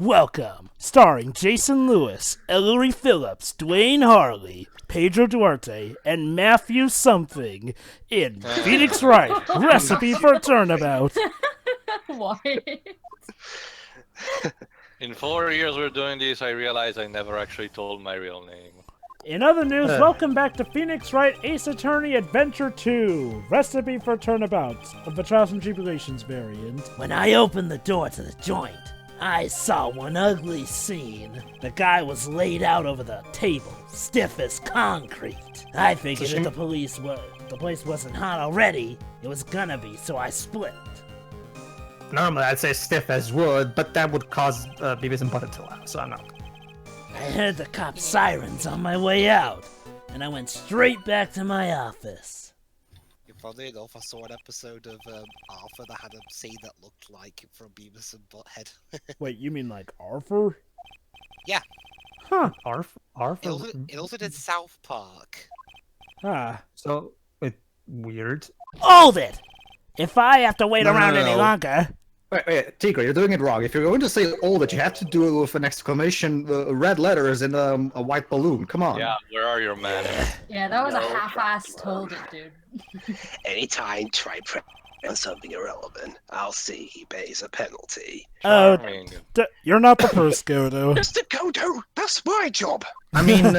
Welcome, starring Jason Lewis, Ellery Phillips, Dwayne Harley, Pedro Duarte, and Matthew Something in Phoenix Wright, Recipe for Turnabout. What? In 4 years we're doing this, I realized I never actually told my real name. In other news, welcome back to Phoenix Wright Ace Attorney Adventure 2, Recipe for Turnabout, of the Trials and Tribulations variant. When I opened the door to the joint, I saw one ugly scene. The guy was laid out over the table, stiff as concrete. I figured if the place wasn't hot already, it was gonna be, so I split. Normally I'd say stiff as wood, but that would cause Beavis and Butthead to laugh, so I'm not. I heard the cop sirens on my way out, and I went straight back to my office. Funnily enough, I saw an episode of Arthur that had a scene that looked like from Beavis and Butthead. Wait, you mean like Arthur? Yeah. Huh, Arthur? It also did South Park. Ah. So, weird. Hold it! If I have to wait around No. any longer... Wait, Tigre, you're doing it wrong. If you're going to say all that, you have to do it with an exclamation, red letters, and a white balloon. Come on. Yeah, where are your manners? Yeah, that was a half-assed hold it, dude. Anytime try on something irrelevant, I'll see he pays a penalty. Oh, Charming. you're not the first, Godo. Mr. Kodo, that's my job. I mean,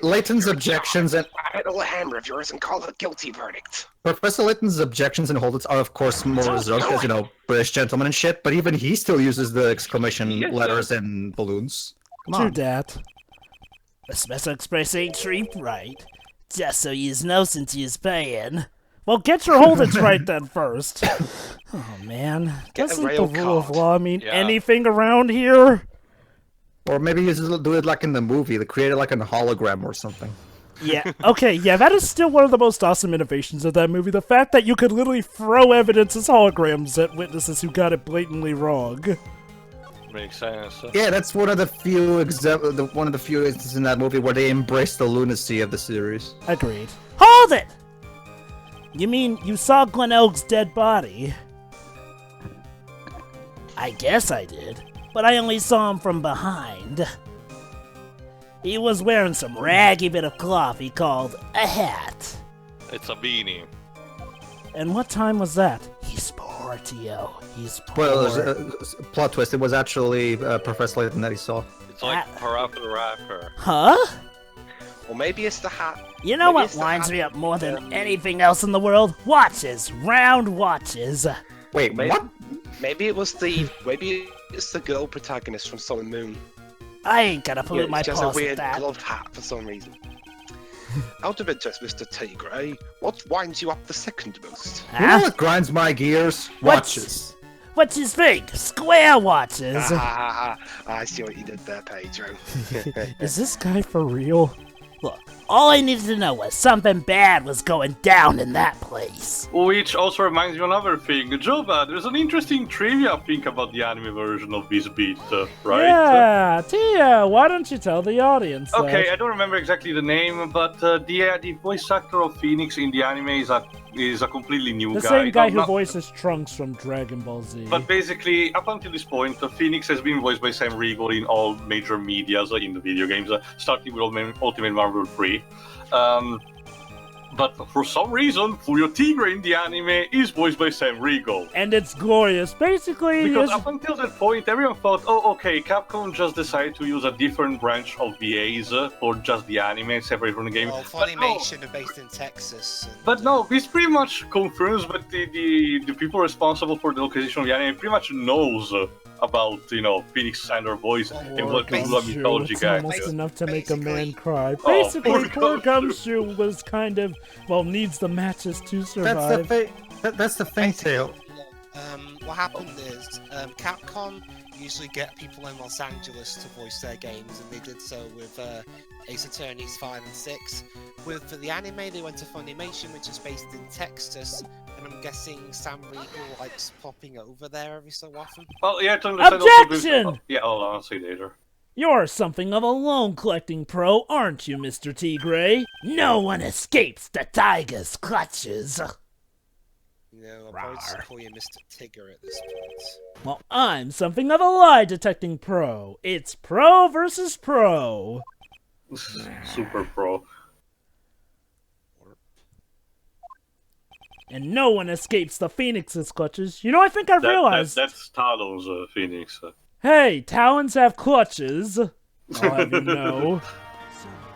Layton's objections and... I hit a hammer of yours and call it a guilty verdict. Professor Layton's objections and holdouts are, of course, more reserved, because, you know, British gentlemen and shit, but even he still uses the exclamation letters and balloons. Come True on. dat. The Special Express ain't cheap, right? Just so yous know since yous paying. Well, get your holdings right then first. Oh, man. Get a Doesn't the rail rule of card. law mean Yeah. anything around here? Or maybe you just do it like in the movie, they create it like a hologram or something. Yeah, okay, yeah, that is still one of the most awesome innovations of that movie. The fact that you could literally throw evidence as holograms at witnesses who got it blatantly wrong. Makes sense. Yeah, that's one of the few instances in that movie where they embrace the lunacy of the series. Agreed. Hold it! You mean you saw Glen Elg's dead body? I guess I did, but I only saw him from behind. He was wearing some raggy bit of cloth he called a hat. It's a beanie. And what time was that? He's poor, Tio. He's poor. Well, plot twist, it was actually Professor Layton that he saw. It's like Parappa the Rapper. Huh? Or maybe it's the hat. You know Maybe what it's the winds hat. me up more than anything else in the world? Watches. Round watches. Wait, Maybe, what? maybe it's the girl protagonist from Sun and Moon. I ain't gonna pollute my just a paws with weird that. gloved hat for some reason. Out of interest, Mr. Tigray, what winds you up the second most? You know Huh? what grinds my gears? What's- Watches. What's his thing? Square watches. I see what you did there, Pedro. Is this guy for real? Look, all I needed to know was something bad was going down in that place. Which also reminds me of another thing. Jova, there's an interesting trivia thing about the anime version of this beat, right? Yeah, Tia, why don't you tell the audience that? Okay, I don't remember exactly the name, but the voice actor of Phoenix in the anime is a completely new The guy. same guy who Not- voices Trunks from Dragon Ball Z. But basically, up until this point, Phoenix has been voiced by Sam Riegel in all major medias in the video games, starting with Ultimate Marvel 3. But for some reason, Furio Tigre in the anime is voiced by Sam Riegel. And it's glorious. Basically, Because his- up until that point, everyone thought, oh, okay, Capcom just decided to use a different branch of VAs for just the anime, separate from the game. Well, But no. Funimation are based in Texas. And, But no, this pretty much confirms that the people responsible for the localization of the anime pretty much knows about, you know, Phoenix Sander voice and what Gumshoe, Lula mythology it's guy. almost enough to make a man Basically- cry. Oh, Basically, poor poor Gumshoe. Gumshoe was kind of, well, needs the matches to That's the survive. thing. That's the thing, Tail. What happened is Capcom usually get people in Los Angeles to voice their games, and they did so with Ace Attorneys 5 and 6. For the anime, they went to Funimation, which is based in Texas, and I'm guessing Sam Riegel likes popping over there every so often. Well, yeah, to understand also this- Objection! Yeah, I'll say later. You're something of a loan collecting pro, aren't you, Mr. Tigray? No one escapes the tiger's clutches. I'll probably just call you Mr. Tigger at this point. Well, I'm something of a lie detecting pro. It's pro versus pro. Super pro. And no one escapes the Phoenix's clutches. You know, I think I realized... That's Talon's Phoenix. Hey, Talons have clutches. I'll have you know.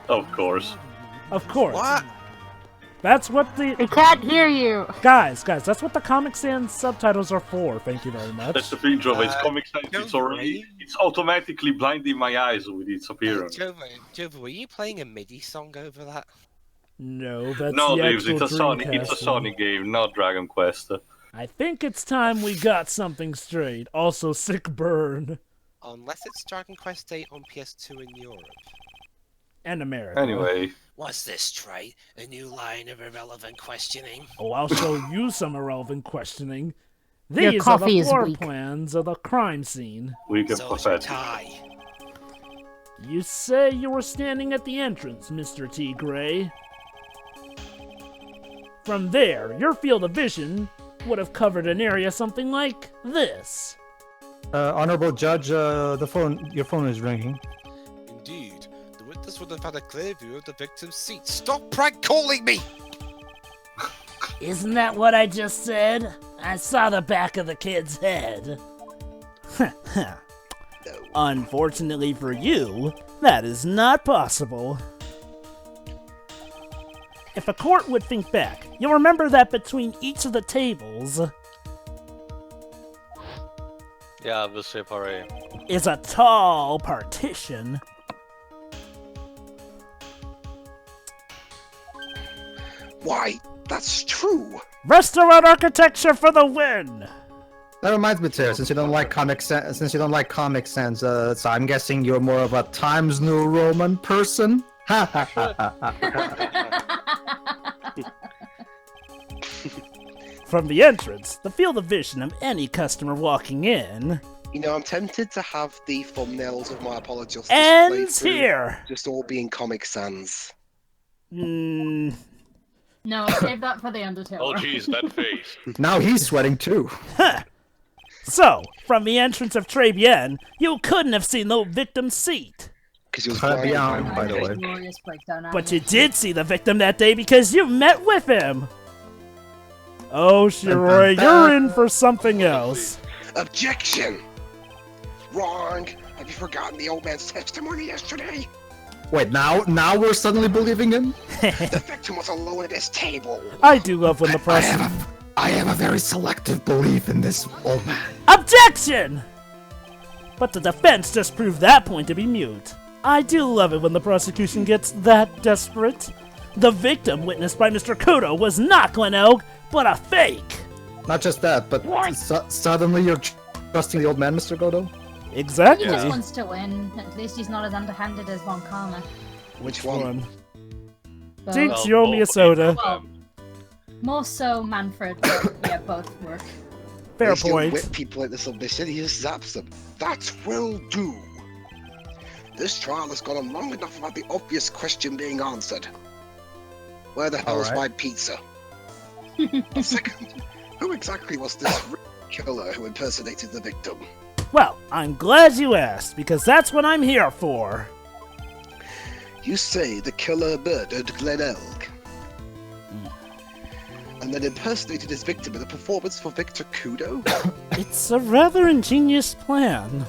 Of course. Of course. What? That's what the... I can't hear you. Guys, that's what the Comic Sans subtitles are for. Thank you very much. That's the thing, Jova. It's Comic Sans. It's automatically blinding my eyes with its appearance. Jova, were you playing a MIDI song over that? No, that's No, the Daves, actual it's a Sonic. Dreamcast It's a one. Sonic game, not Dragon Quest. I think it's time we got something straight. Also, sick burn. Unless it's Dragon Quest VIII on PS2 in Europe. And America. Anyway. What's this, Trey? A new line of irrelevant questioning? Oh, I'll show you some irrelevant questioning. Your These are coffee the is floor weak. plans of the crime scene. We can So is your pathetic. tie. You say you were standing at the entrance, Mr. T. Gray. From there, your field of vision would have covered an area something like this. Honorable Judge, your phone is ringing. Indeed. The witness would have had a clear view of the victim's seat. Stop prank calling me! Isn't that what I just said? I saw the back of the kid's head. Unfortunately for you, that is not possible. If a court would think back, you'll remember that between each of the tables Yeah, the separate. is a tall partition. Why, that's true. Restaurant architecture for the win! That reminds me, Tara, since you don't like Comic Sans, so I'm guessing you're more of a Times New Roman person. Ha ha ha ha ha. From the entrance, the field of vision of any customer walking in I'm tempted to have the thumbnails of my apologies ends here. just all being Comic Sans. Mm, No, save that for the Undertale. Oh jeez, that face. Now he's sweating too. huh. So, from the entrance of Tribulations, you couldn't have seen the victim's seat. Because he was Cut blind. beyond, by the way. Glorious breakdown. But you did see the victim that day because you met with him. Oh, Shiroi, you're in for something else. Objection! Wrong! Have you forgotten the old man's testimony yesterday? Wait, now we're suddenly believing him? The victim was alone at his table. I do love when the press... I have a very selective belief in this old man. Objection! But the defense just proved that point to be mute. I do love it when the prosecution gets that desperate. The victim witnessed by Mr. Kudo was not Glen Elg, but a fake. Not just that, but suddenly you're trusting the old man, Mr. Godo? Exactly. He just wants to win. At least he's not as underhanded as Von Karma. Which one? But, Jinx, you owe me a soda. well, more so Manfred, but yeah, both work. Fair At least he'll point. whip people into submission, he just zaps them. That will do. This trial has gone on long enough without the obvious question being answered. Where the hell is Alright. my pizza? A second, who exactly was this killer who impersonated the victim? Well, I'm glad you asked, because that's what I'm here for. You say the killer murdered Glen Elg. And then impersonated his victim in a performance for Victor Kudo? It's a rather ingenious plan.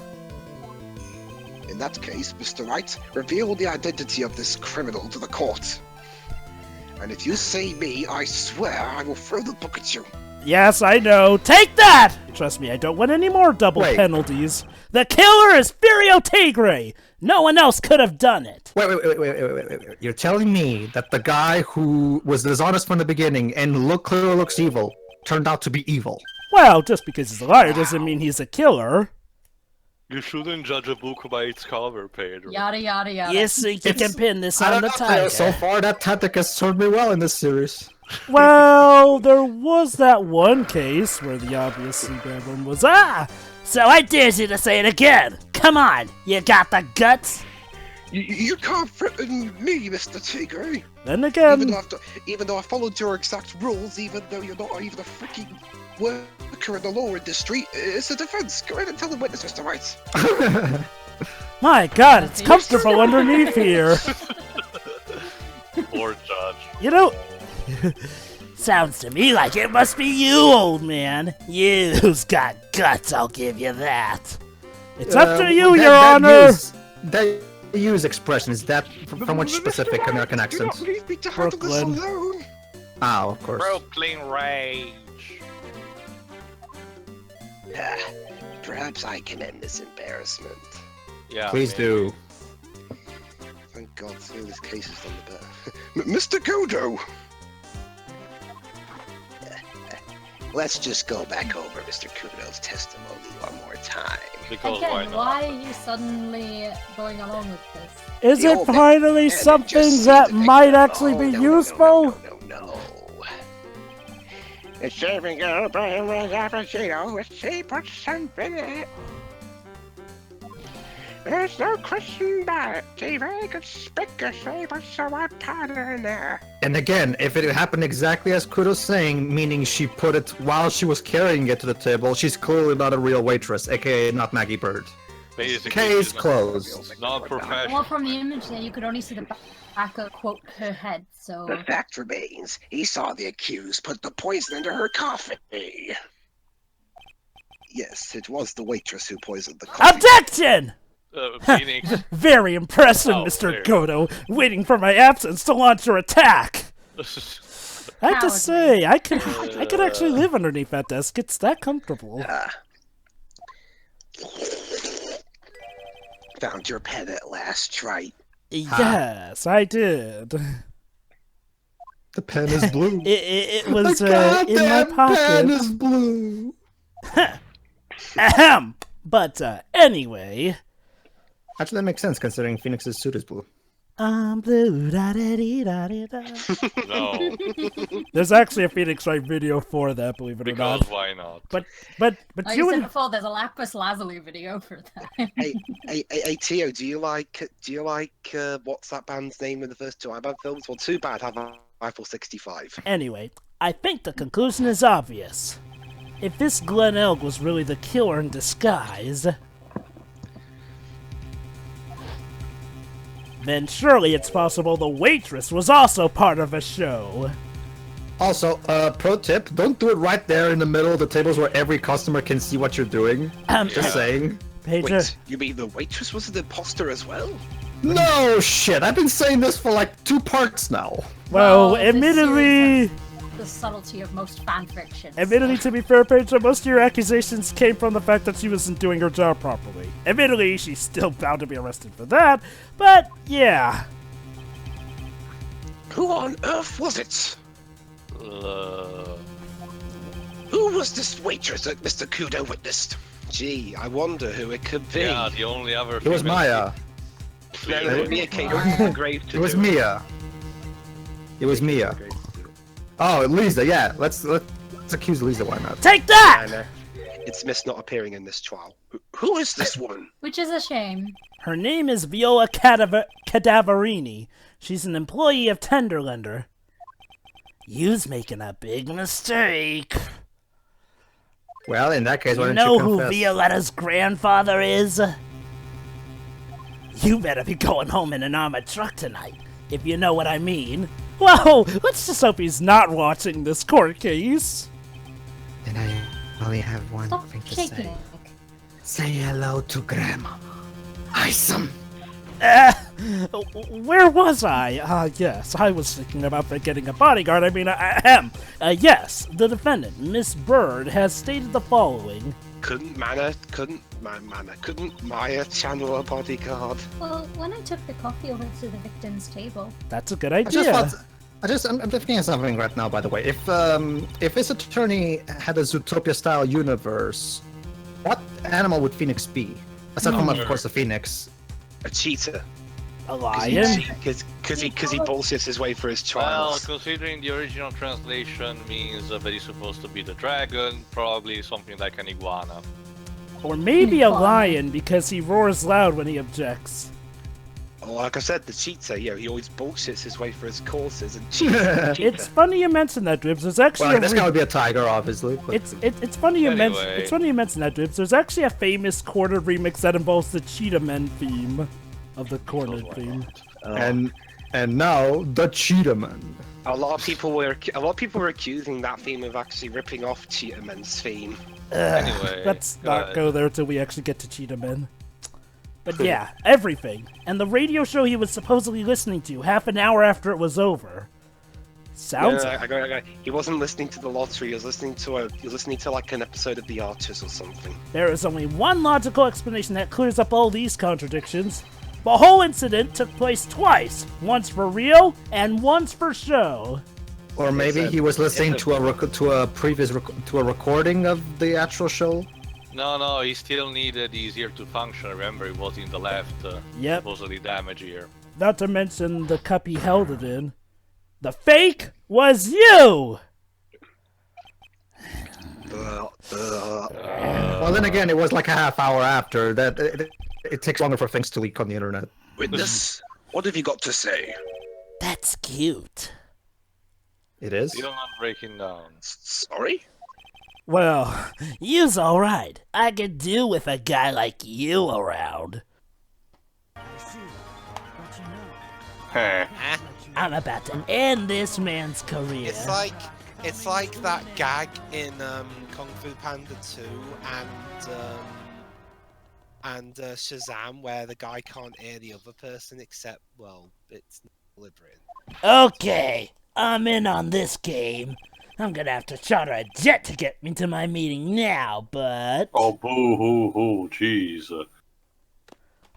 In that case, Mr. Wright, reveal the identity of this criminal to the court. And if you say me, I swear I will throw the book at you. Yes, I know. Take that! Trust me, I don't want any more double Wait. penalties. The killer is Furio Tigre! No one else could have done it. Wait. You're telling me that the guy who was dishonest from the beginning and clearly looks evil turned out to be evil? Well, just because he's a liar doesn't mean he's a killer. You shouldn't judge a book by its cover, Pedro. Yada yada yada. You think you can pin this I on don't the know, title? so far that tactic has served me well in this series. Well, there was that one case where the obviously bad one was, so I dare you to say it again. Come on, you got the guts? You can't threaten me, Mr. Tigre. Then again, Even though I followed your exact rules, even though you're not even a freaking worker in the law industry, it's a defense. Go ahead and tell the witness, Mr. Wright. my God, it's comfortable underneath here. Poor judge. You know, sounds to me like it must be you, old man. You've got guts, I'll give you that. It's up to you, Your Honor. That use expression, is that from which specific American accent? Do not leave me to handle this Brooklyn. alone. Oh, of course. Brooklyn Rage. Perhaps I can end this embarrassment. Yeah. Please maybe. do. Thank God, so this case is done the better. Mr. Godo! Let's just go back over Mr. Kudo's testimony one more time. Because why Again, not? why are you suddenly going along with this? Is The it old man finally just something see that the might picture. actually Oh, be no, useful? No. The shaving girl Brian was Appuccino with 3% in it. There's no question about it. She very conspicuously put some white powder in there. And again, if it happened exactly as Kudo's saying, meaning she put it while she was carrying it to the table, she's clearly not a real waitress, aka not Maggey Byrde. Basically, Case she's closed. not professional. Well, from the image there, you could only see the back of, quote, her head, so... The fact remains, he saw the accused put the poison into her coffee. Yes, it was the waitress who poisoned the coffee. Objection! Phoenix. Very impressive, Oh, Mr. there. Godo, waiting for my absence to launch your attack. I have to say, I could actually live underneath that desk. It's that comfortable. Found your pen at last, right? Yes, I did. The pen is blue. It was the in my goddamn pocket. pen is blue. Ahem. But anyway, Actually, that makes sense considering Phoenix's suit is blue. I'm blue. Da da dee da dee da. No, There's actually a Phoenix Wright video for that, believe it or because not. why not? But Like you I said and before, there's a Lapis Lazuli video for that. Hey, Tio, do you like what's that band's name in the first two Iron Man films? Well, too bad, have Eiffel 65. anyway, I think the conclusion is obvious. If this Glen Elg was really the killer in disguise, then surely it's possible the waitress was also part of a show. Also, pro tip, don't do it right there in the middle of the tables where every customer can see what you're doing. Just saying. Pager, Wait, you mean the waitress was an imposter as well? No shit, I've been saying this for like 2 parts now. well, this admittedly, series has the subtlety of most fan fiction. admittedly, to be fair, Pager, most of your accusations came from the fact that she wasn't doing her job properly. Admittedly, she's still bound to be arrested for that, but yeah. Who on earth was it? Uh, Who was this waitress that Mr. Kudo witnessed? Gee, I wonder who it could be. yeah, the only other. It was female- Maya. No, Mia came to the grave to It was do Mia. It was Mia. Oh, Lisa, yeah. Let's accuse Lisa, why not? Take that! And, it's missed not appearing in this trial. Who is this woman? Which is a shame. Her name is Viola Cadaverini. She's an employee of Tenderlander. You's making a big mistake. Well, in that case, why You don't know you who confess? Violetta's grandfather is? You better be going home in an armored truck tonight, if you know what I mean. Whoa, let's just hope he's not watching this court case. Then I only have one Stop thing to shaking. say. Say hello to Grandma. Isom. Where was I? Yes, I was thinking about getting a bodyguard. I mean, yes, the defendant, Miss Byrde, has stated the following. Couldn't Maya channel a bodyguard? Well, when I took the coffee over to the victim's table, That's a good I'm thinking of something right now, by the way. If this attorney had a Zootopia-style universe, what animal would Phoenix be? Aside from, of course, the Phoenix. A cheetah. A lion? Because he bullshits his way for his Well, trials. considering the original translation means that he's supposed to be the dragon, probably something like an iguana. Or maybe a lion because he roars loud when he objects. Oh, like I said, the cheater. He always bullshits his way through his courses and cheats. It's funny you mention that, Dribs. There's actually Well, this guy would be a tiger, obviously. But... It's funny you mention Anyway. it's funny you mention that, Dribs. There's actually a famous Cornered remix that involves the Cheetah Men theme of the Cornered theme. And now the Cheetah Man. A lot of people were accusing that theme of actually ripping off Cheetah Men's theme. Anyway, Let's go not ahead. go there till we actually get to Cheetah Men. But yeah, everything. And the radio show he was supposedly listening to half an hour after it was over. Sounds I got. He wasn't listening to the lottery. He was listening to like an episode of The Archers or something. There is only one logical explanation that clears up all these contradictions. The whole incident took place twice, once for real and once for show. Or maybe he was listening to a recording of the actual show. No, he still needed his ear to function. Remember, it was in the left, Yep. supposedly damaged ear. Not to mention the cup he held it in. The fake was you! Well, then again, it was like a half hour after that. It takes longer for things to leak on the internet. Witness, what have you got to say? That's cute. It is. Still not breaking down. Sorry? Well, you's alright. I could do with a guy like you around. Heh. I'm about to end this man's career. It's like that gag in Kung Fu Panda 2 and Shazam where the guy can't hear the other person except, well, it's deliberate. Okay, I'm in on this game. I'm gonna have to charter a jet to get me to my meeting now, but... Oh, boo-hoo-hoo, jeez.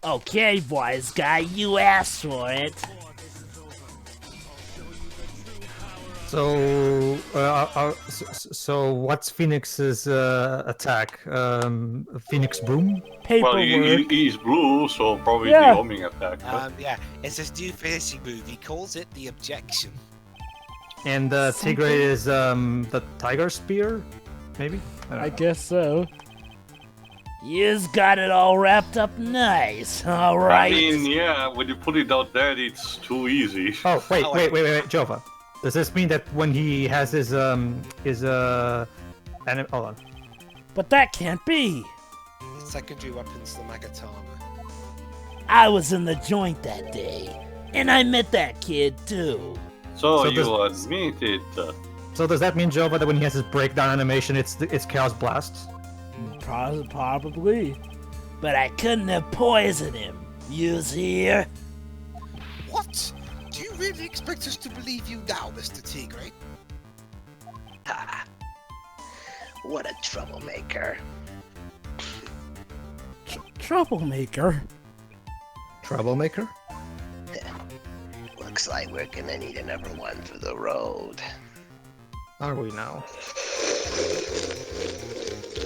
Okay, wise guy, you asked for it. So, so what's Phoenix's attack? Phoenix Boom? Well, Paperwork. he's blue, so probably Yeah. the homing attack. But... Yeah, it's this new finishing move. He calls it the objection. And Tigre is the Tiger Spear? Maybe? I guess so. You's got it all wrapped up nice, alright? I mean, yeah, when you put it out there, it's too easy. Oh, wait, Jova. Does this mean that when he has his hold on. But that can't be. His secondary weapon's the Magatama. I was in the joint that day, and I met that kid too. So So you admit it. So does that mean, Jova, that when he has his breakdown animation, it's Chaos Blast? Probably. But I couldn't have poisoned him. You's here? What? Do you really expect us to believe you now, Mr. Tigre? Ah, what a troublemaker. Troublemaker? Troublemaker? Looks like we're gonna need another one for the road. Are we now?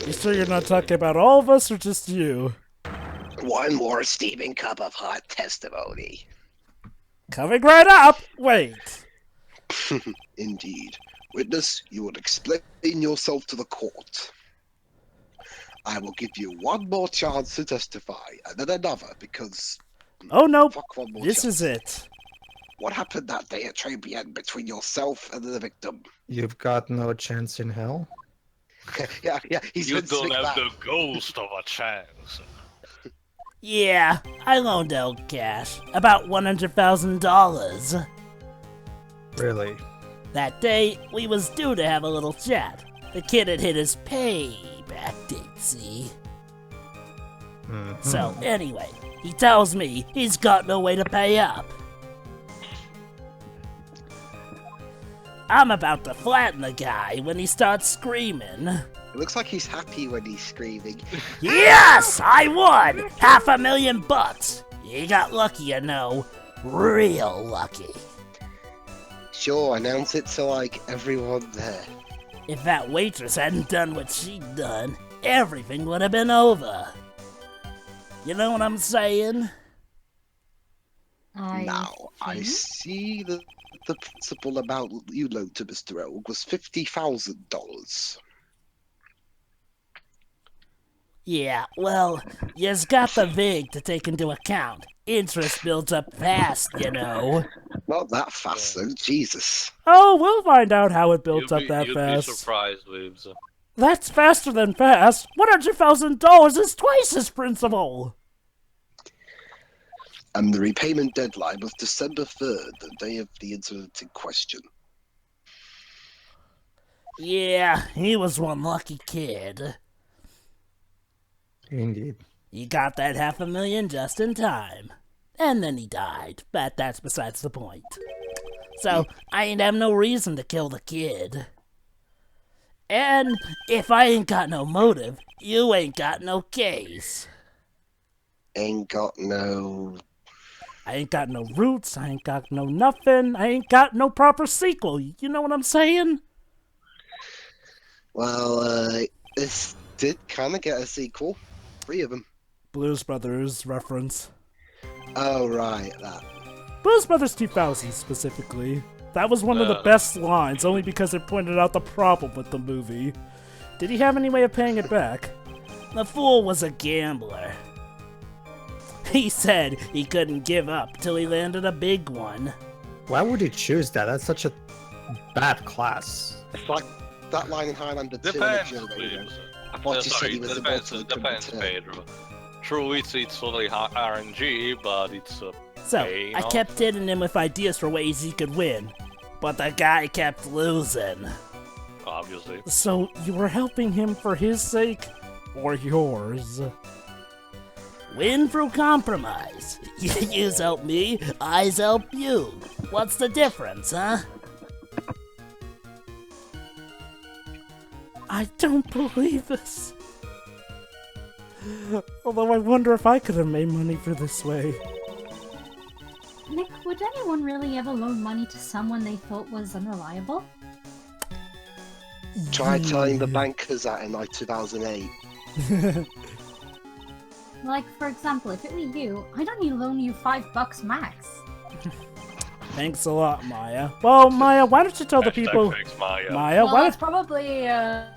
You sure you're not talking about all of us or just you? One more steaming cup of hot testimony. Coming right up! Wait. Indeed. Witness, you will explain yourself to the court. I will give you one more chance to testify, and then another, because... Oh no, Fuck one more this chance. is it. What happened that day at Tribulations between yourself and the victim? You've got no chance in hell. yeah, he's You been don't sick have man. the ghost of a chance. Yeah, I loaned El Cash about $100,000. Really? That day, we was due to have a little chat. The kid had hit his payback date, see? Mhm. So, anyway, he tells me he's got no way to pay up. I'm about to flatten the guy when he starts screaming. It looks like he's happy when he's screaming. Yes, I won! $500,000! You got lucky, you know. Real lucky. Sure, announce it to, like, everyone there. If that waitress hadn't done what she'd done, everything would have been over. You know what I'm saying? Now, I think. see that the principal amount you loaned to Mr. Oak was $50,000. Yeah, well, you's got the VIG to take into account. Interest builds up fast, you know. Not that fast, though. Jesus. Oh, we'll find out how it builds up that you'd fast. be surprised, Weebs. That's faster than fast. $100,000 is twice his principal. And the repayment deadline was December 3rd, the day of the incident in question. Yeah, he was one lucky kid. Indeed. He got that $500,000 just in time. And then he died, but that's besides the point. So, I ain't have no reason to kill the kid. And if I ain't got no motive, you ain't got no case. Ain't got no... I ain't got no roots, I ain't got no nothing, I ain't got no proper sequel, you know what I'm saying? Well, this did kind of get a sequel. 3 of them. Blues Brothers reference. Oh, right, that. Blues Brothers 2000 specifically. That was one of the best lines, only because it pointed out the problem with the movie. Did he have any way of paying it back? The fool was a gambler. He said he couldn't give up till he landed a big one. Why would he choose that? That's such a bad class. It's like that line in Highlander 2. Depends, I Weebs. thought you said Sorry, he was depends, about to depends, return. Pedro. True, it's totally RNG, but it's So, hey, I kept hitting him with ideas for ways he could win. But the guy kept losing. obviously. So, you were helping him for his sake? Or yours? Win through compromise. Yous help me, I's help you. What's the difference, huh? I don't believe this. Although I wonder if I could have made money for this way. Nick, would anyone really ever loan money to someone they thought was unreliable? Try telling the bankers that in like 2008. Like, for example, if it were you, I'd only loan you $5 max. Thanks a lot, Maya. Well, Maya, why don't you tell the people... Thanks, Maya. Maya, Well, why that's don't... probably a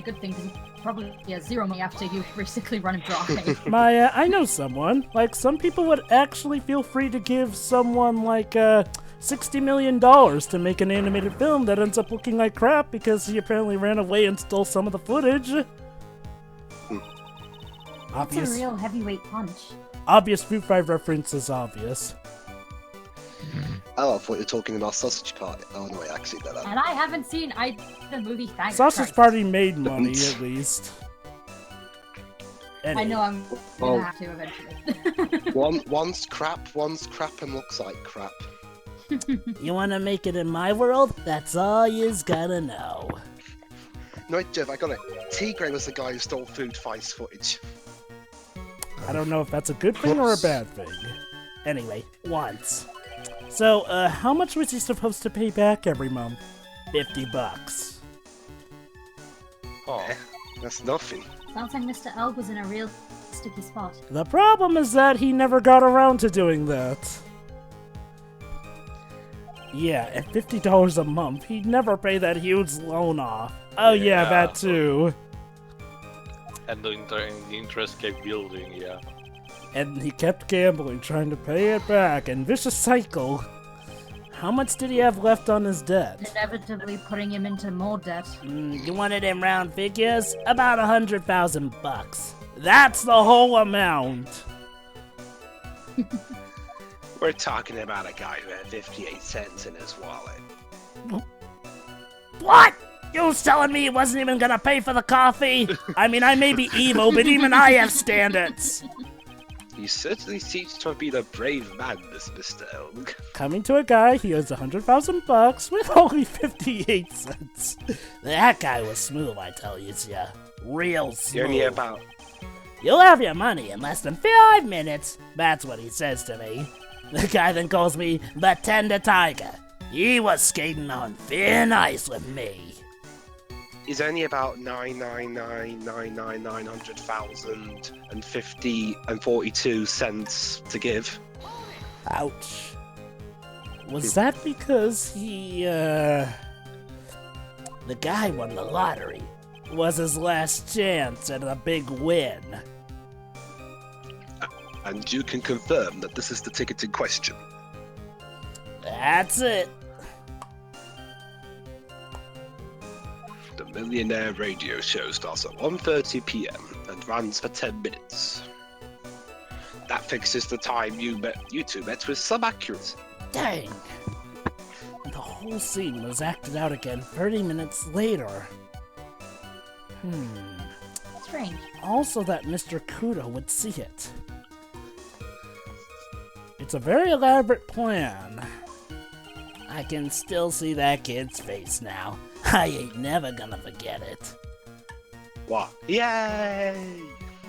good thing, because you probably get zero money after you basically run him dry. Maya, I know someone. Like, some people would actually feel free to give someone, like, $60 million to make an animated film that ends up looking like crap because he apparently ran away and stole some of the footage. That's a real heavyweight punch. Obvious Food 5 reference is obvious. Oh, I thought you were talking about Sausage Party. Oh, no, wait, actually, that. And I haven't seen the movie, thank Sausage Christ. Party made money, at least. I know I'm gonna have to eventually. One's crap and looks like crap. You wanna make it in my world? That's all yous gotta know. No, wait, Jeff, I got it. Tigray was the guy who stole Food Fight's footage. I don't know if that's a good thing or a bad thing. Anyway, once. So, how much was he supposed to pay back every month? $50. Oh. That's nothing. Sounds like Mr. L was in a real sticky spot. The problem is that he never got around to doing that. Yeah, at $50 a month, he'd never pay that huge loan off. Oh yeah, that too. And the interest kept building, yeah. And he kept gambling, trying to pay it back, and vicious cycle. How much did he have left on his debt? Inevitably putting him into more debt. You wanted in round figures? About $100,000. That's the whole amount. We're talking about a guy who had 58 cents in his wallet. What? You was telling me he wasn't even gonna pay for the coffee? I mean, I may be evil, but even I have standards. He certainly seems to have been a brave man, this Mr. Elg. Coming to a guy, he owes $100,000 with only 58 cents. That guy was smooth, I tell you, yeah. Real smooth. Only about... You'll have your money in less than 5 minutes. That's what he says to me. The guy then calls me the Tender Tiger. He was skating on thin ice with me. He's only about 999,900,050 cents to give. Ouch. Was that because he, the guy won the lottery? was his last chance at a big win. And you can confirm that this is the ticket in question. That's it. The Millionaire Radio Show starts at 1:30 p.m. and runs for 10 minutes. That fixes the time you two met with some accuracy. Dang. And the whole scene was acted out again 30 minutes later. Strange. Also that Mr. Kudo would see it. It's a very elaborate plan. I can still see that kid's face now. I ain't never gonna forget it. What? Yay!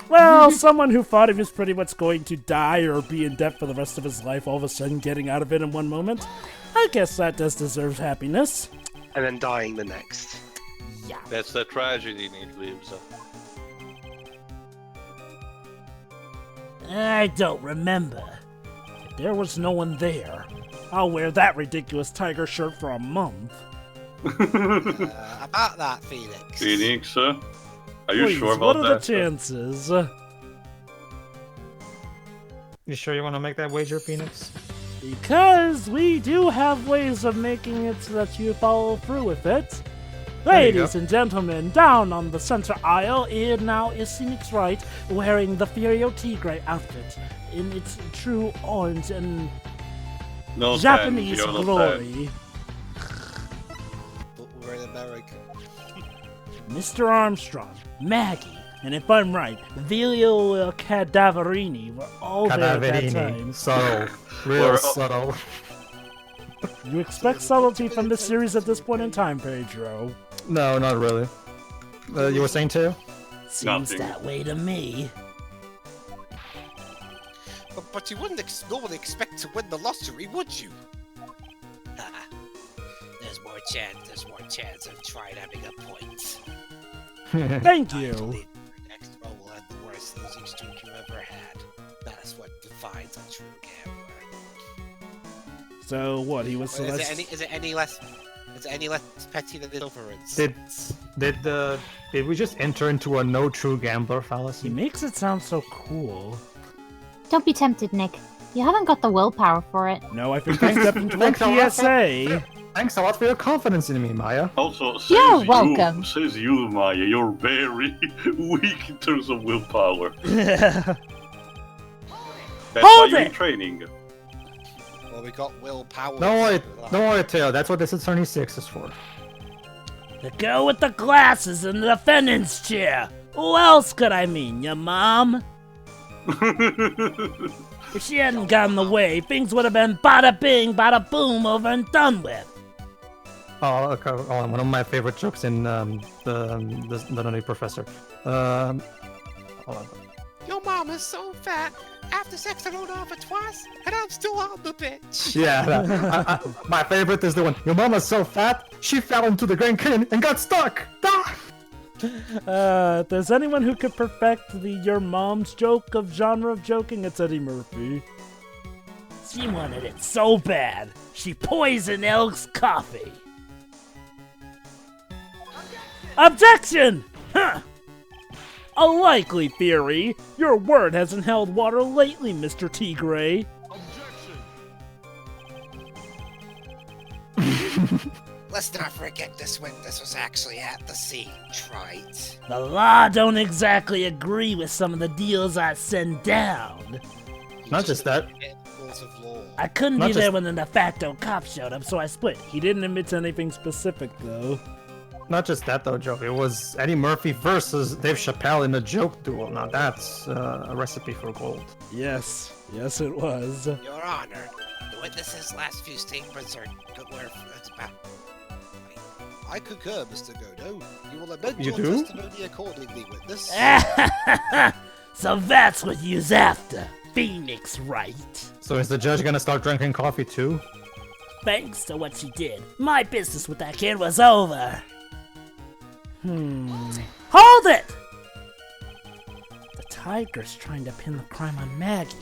Well, someone who thought he was pretty much going to die or be in debt for the rest of his life, all of a sudden getting out of it in one moment. I guess that does deserve happiness. And then dying the next. Yeah. That's the tragedy it lives. I don't remember. If there was no one there, I'll wear that ridiculous tiger shirt for a month. About that, Phoenix. Phoenix, are you Please, sure about what are that? the chances? You sure you want to make that wager, Phoenix? Because we do have ways of making it so that you follow through with it. There you Ladies go. and gentlemen, down on the center aisle, here now is Phoenix Wright wearing the Furio Tigre outfit in its true orange and No, Sam, Japanese you're not Sam. glory. But we're in America. Mr. Armstrong, Maggey, and if I'm right, Vilio Cadaverini were all there at that time. Subtle. Real We're- subtle. You expect subtlety from this series at this point in time, Pedro. No, not really. You were saying too? Seems Nothing. that way to me. But you wouldn't normally expect to win the lottery, would you? There's more chance of trying having a point. Thank I you. believe the next roll will have the worst losing streak you ever had. That's what defines a true gambler. So what? He was Well, Celeste. is it any less petty than the deliverance? Did we just enter into a no true gambler He fallacy? makes it sound so cool. Don't be tempted, Nick. You haven't got the willpower for it. No, I think I stepped into a Thanks a lot. PSA. Thanks a lot for your confidence in me, Maya. Also, says You're welcome. Says you, Maya, you're very weak in terms of willpower. That's Hold why you're it! in training. Well, we got willpower. Don't worry, Tail. That's what this attorney 6 is for. The girl with the glasses in the defendant's chair. Who else could I mean? Your mom? If she hadn't gotten in the way, things would have been bada bing, bada boom, over and done with. Oh, okay. Oh, one of my favorite jokes in the Nutty Professor. Hold on. Your mom is so fat. After sex, I rode off it twice, and I'm still on the bitch. Yeah, my favorite is the one. Your mama's so fat, she fell into the Grand Canyon and got stuck. Ah! If there's anyone who could perfect the your mom's joke of genre of joking, it's Eddie Murphy. She wanted it so bad, she poisoned Elk's coffee. Objection! Huh! A likely theory. Your word hasn't held water lately, Mr. Tigre. Let's not forget this witness was actually at the scene, Trite. The law don't exactly agree with some of the deals I send down. Not just that. Rules of law. I couldn't Not be there just- when the de facto cop showed up, so I split. He didn't admit to anything specific, though. Not just that though, Joe. It was Eddie Murphy versus Dave Chappelle in a joke duel. Now that's a recipe for gold. Yes, it was. Your Honor, the witness's last few statements are good word for about. I concur, Mr. Godo. You will amend You your do? testimony accordingly, witness. So that's what you's after, Phoenix Wright. So is the judge gonna start drinking coffee too? Thanks to what she did, my business with that kid was over. Hold it! The tiger's trying to pin the crime on Maggey.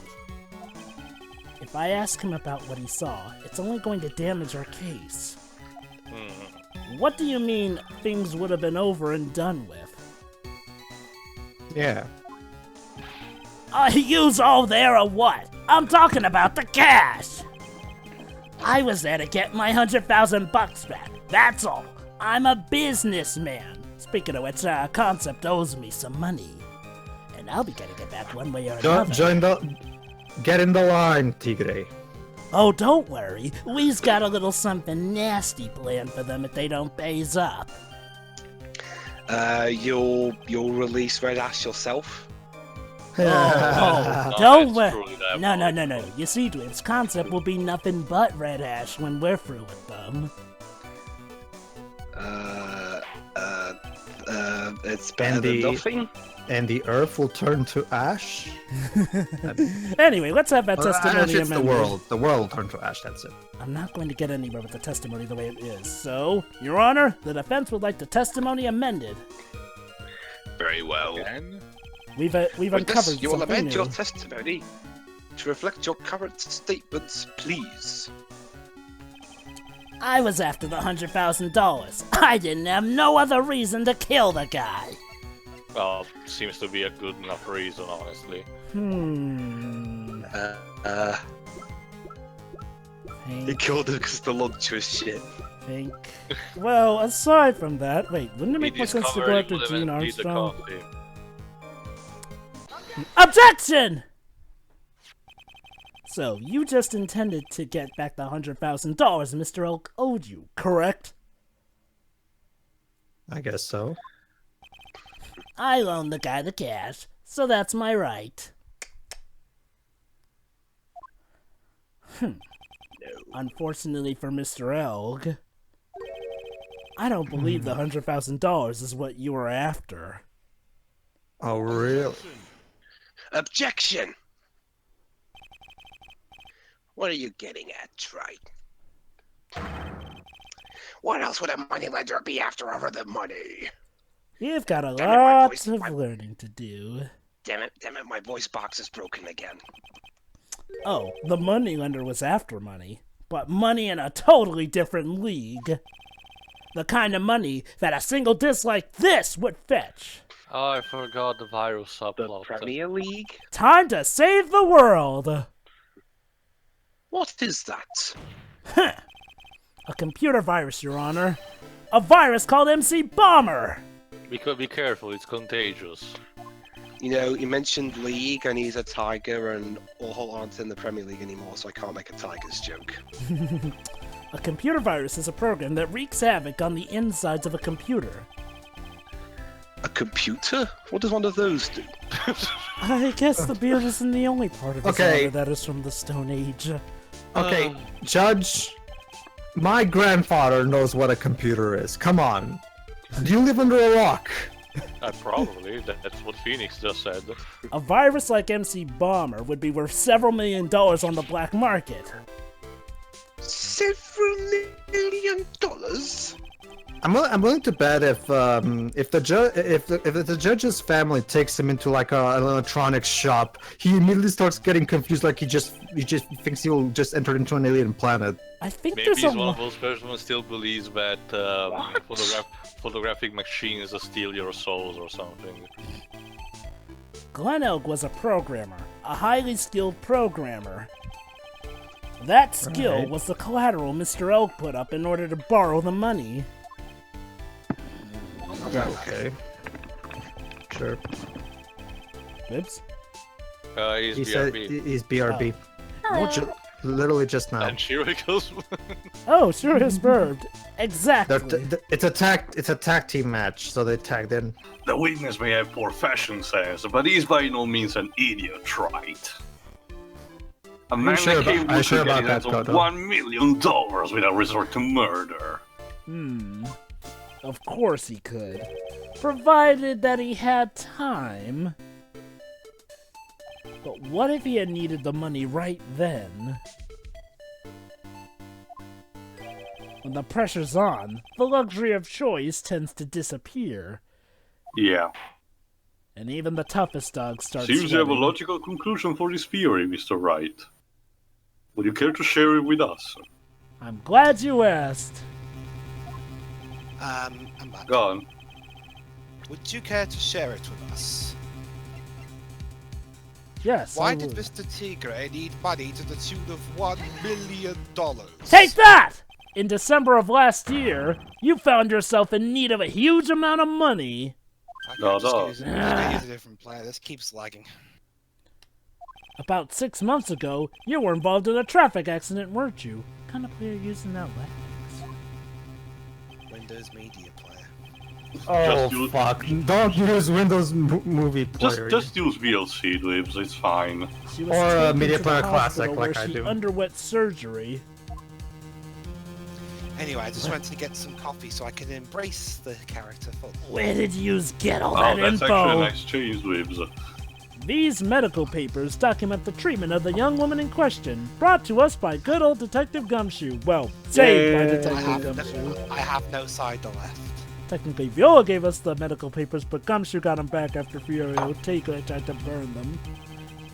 If I ask him about what he saw, it's only going to damage our case. What do you mean things would have been over and done with? Yeah. Use all there or what? I'm talking about the cash. I was there to get my $100,000 back. That's all. I'm a businessman. Speaking of which, Concept owes me some money, and I'll be getting it back one way or another. Get in the line, Tigre. Oh, don't worry. We've got a little something nasty planned for them if they don't pays up. You'll release Red Ash yourself? Don't worry. No. You see, Dwibs, Concept will be nothing but Red Ash when we're through with them. It's better than nothing. And the Earth will turn to ash? Anyway, let's have that testimony Ash, it's amended. the world will turn to ash, that's it. I'm not going to get anywhere with the testimony the way it is. So, Your Honor, the defense would like the testimony amended. Very well. We've uncovered You will something amend new. your testimony to reflect your current statements, please. I was after the $100,000. I didn't have no other reason to kill the guy. Well, seems to be a good enough reason, honestly. He killed him because the lunch was shit. Well, aside from that, wait, wouldn't it make He more sense to go discovered after he would Gene have emptied the Armstrong? coffee. Objection! So, you just intended to get back the $100,000 Mr. Elk owed you, correct? I guess so. I loaned the guy the cash, so that's my right. Unfortunately for Mr. Elg, I don't believe the $100,000 is what you were after. Oh, really? Objection! What are you getting at, Wright? What else would a moneylender be after other than money? You've got a Damn it, my lot voice- of my- learning to do. Damn it, my voice box is broken again. Oh, the moneylender was after money, but money in a totally different league. The kind of money that a single disc like this would fetch. Oh, I forgot the virus The subplot. Premier League? Time to save the world! What is that? A computer virus, Your Honor. A virus called MC Bomber! Be careful, it's contagious. You know, you mentioned League and he's a Tiger and all aren't in the Premier League anymore, so I can't make a Tigers joke. A computer virus is a program that wreaks havoc on the insides of a computer. A computer? What does one of those do? I guess the beard isn't the only part of his Okay. honor that is from the Stone Age. Okay, Judge, my grandfather knows what a computer is. Come on. Do you live under a rock? Probably, that's what Phoenix just said. A virus like MC Bomber would be worth several $1 million on the black market. Several $1 million? I'm willing to bet if the judge's family takes him into like an electronics shop, he immediately starts getting confused. Like he just thinks he will just enter into an alien planet. I think Maybe there's he's a one of those persons who still believes that photographic machines steal your souls or something. Glenn Elk was a programmer, a highly skilled programmer. That skill Right. was the collateral Mr. Elk put up in order to borrow the money. Okay. Sure. Oops. He's He said BRB. he's BRB. Hello. Literally just now. And here it goes. Oh, sure is Burbed. Exactly. It's a tag team match, so they tagged in. The witness may have poor fashion sense, but he's by no means an idiot, right? A man sure that came about- are you sure to get about hands that, on Kodo? $1 million without resort to murder. Of course he could. Provided that he had time. But what if he had needed the money right then? When the pressure's on, the luxury of choice tends to disappear. Yeah. And even the toughest dogs start Seems you have a sweating. logical conclusion for this theory, Mr. Wright. Would you care to share it with us? I'm glad you asked. I'm back. Go on. Would you care to share it with us? Yes, Why I did would. Mr. Tigre need money to the tune of $1 million? Take that! In December of last year, you found yourself in need of a huge amount of money. Okay, No, I'm just no. gonna use a different player. This keeps lagging. About 6 months ago, you were involved in a traffic accident, weren't you? What kind of player using that lags? Windows Media Player. Oh use- fuck! Don't use Windows Movie Player. Just use VLC, Dweebs, it's fine. She was Or, taken Media to Player the Classic, hospital like where I she do. underwent surgery. Anyway, I just went to get some coffee so I can embrace the character fully. Where did you get all Oh, that that's info? actually a nice change, Dweebs. These medical papers document the treatment of the young woman in question, brought to us by good old Detective Gumshoe. Well, saved by Yay. I Detective have, Gumshoe. I have no side left. Technically, Viola gave us the medical papers, but Gumshoe got them back after Furio Tigre tried to burn them.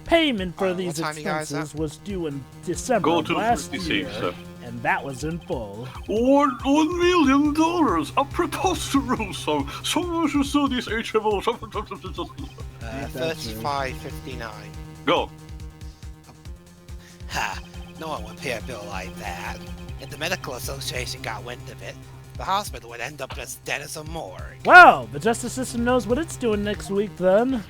Payment for What these time you guys expenses was due in December Go of to last 56. year, and that was in full. $1 million! A preposterous sum! Someone should sue this HMO. that's true. 35.59. Go. Ha! No one would pay a bill like that. If the medical association got wind of it, the hospital would end up as dead as a morgue. Well, the justice system knows what it's doing next week, then.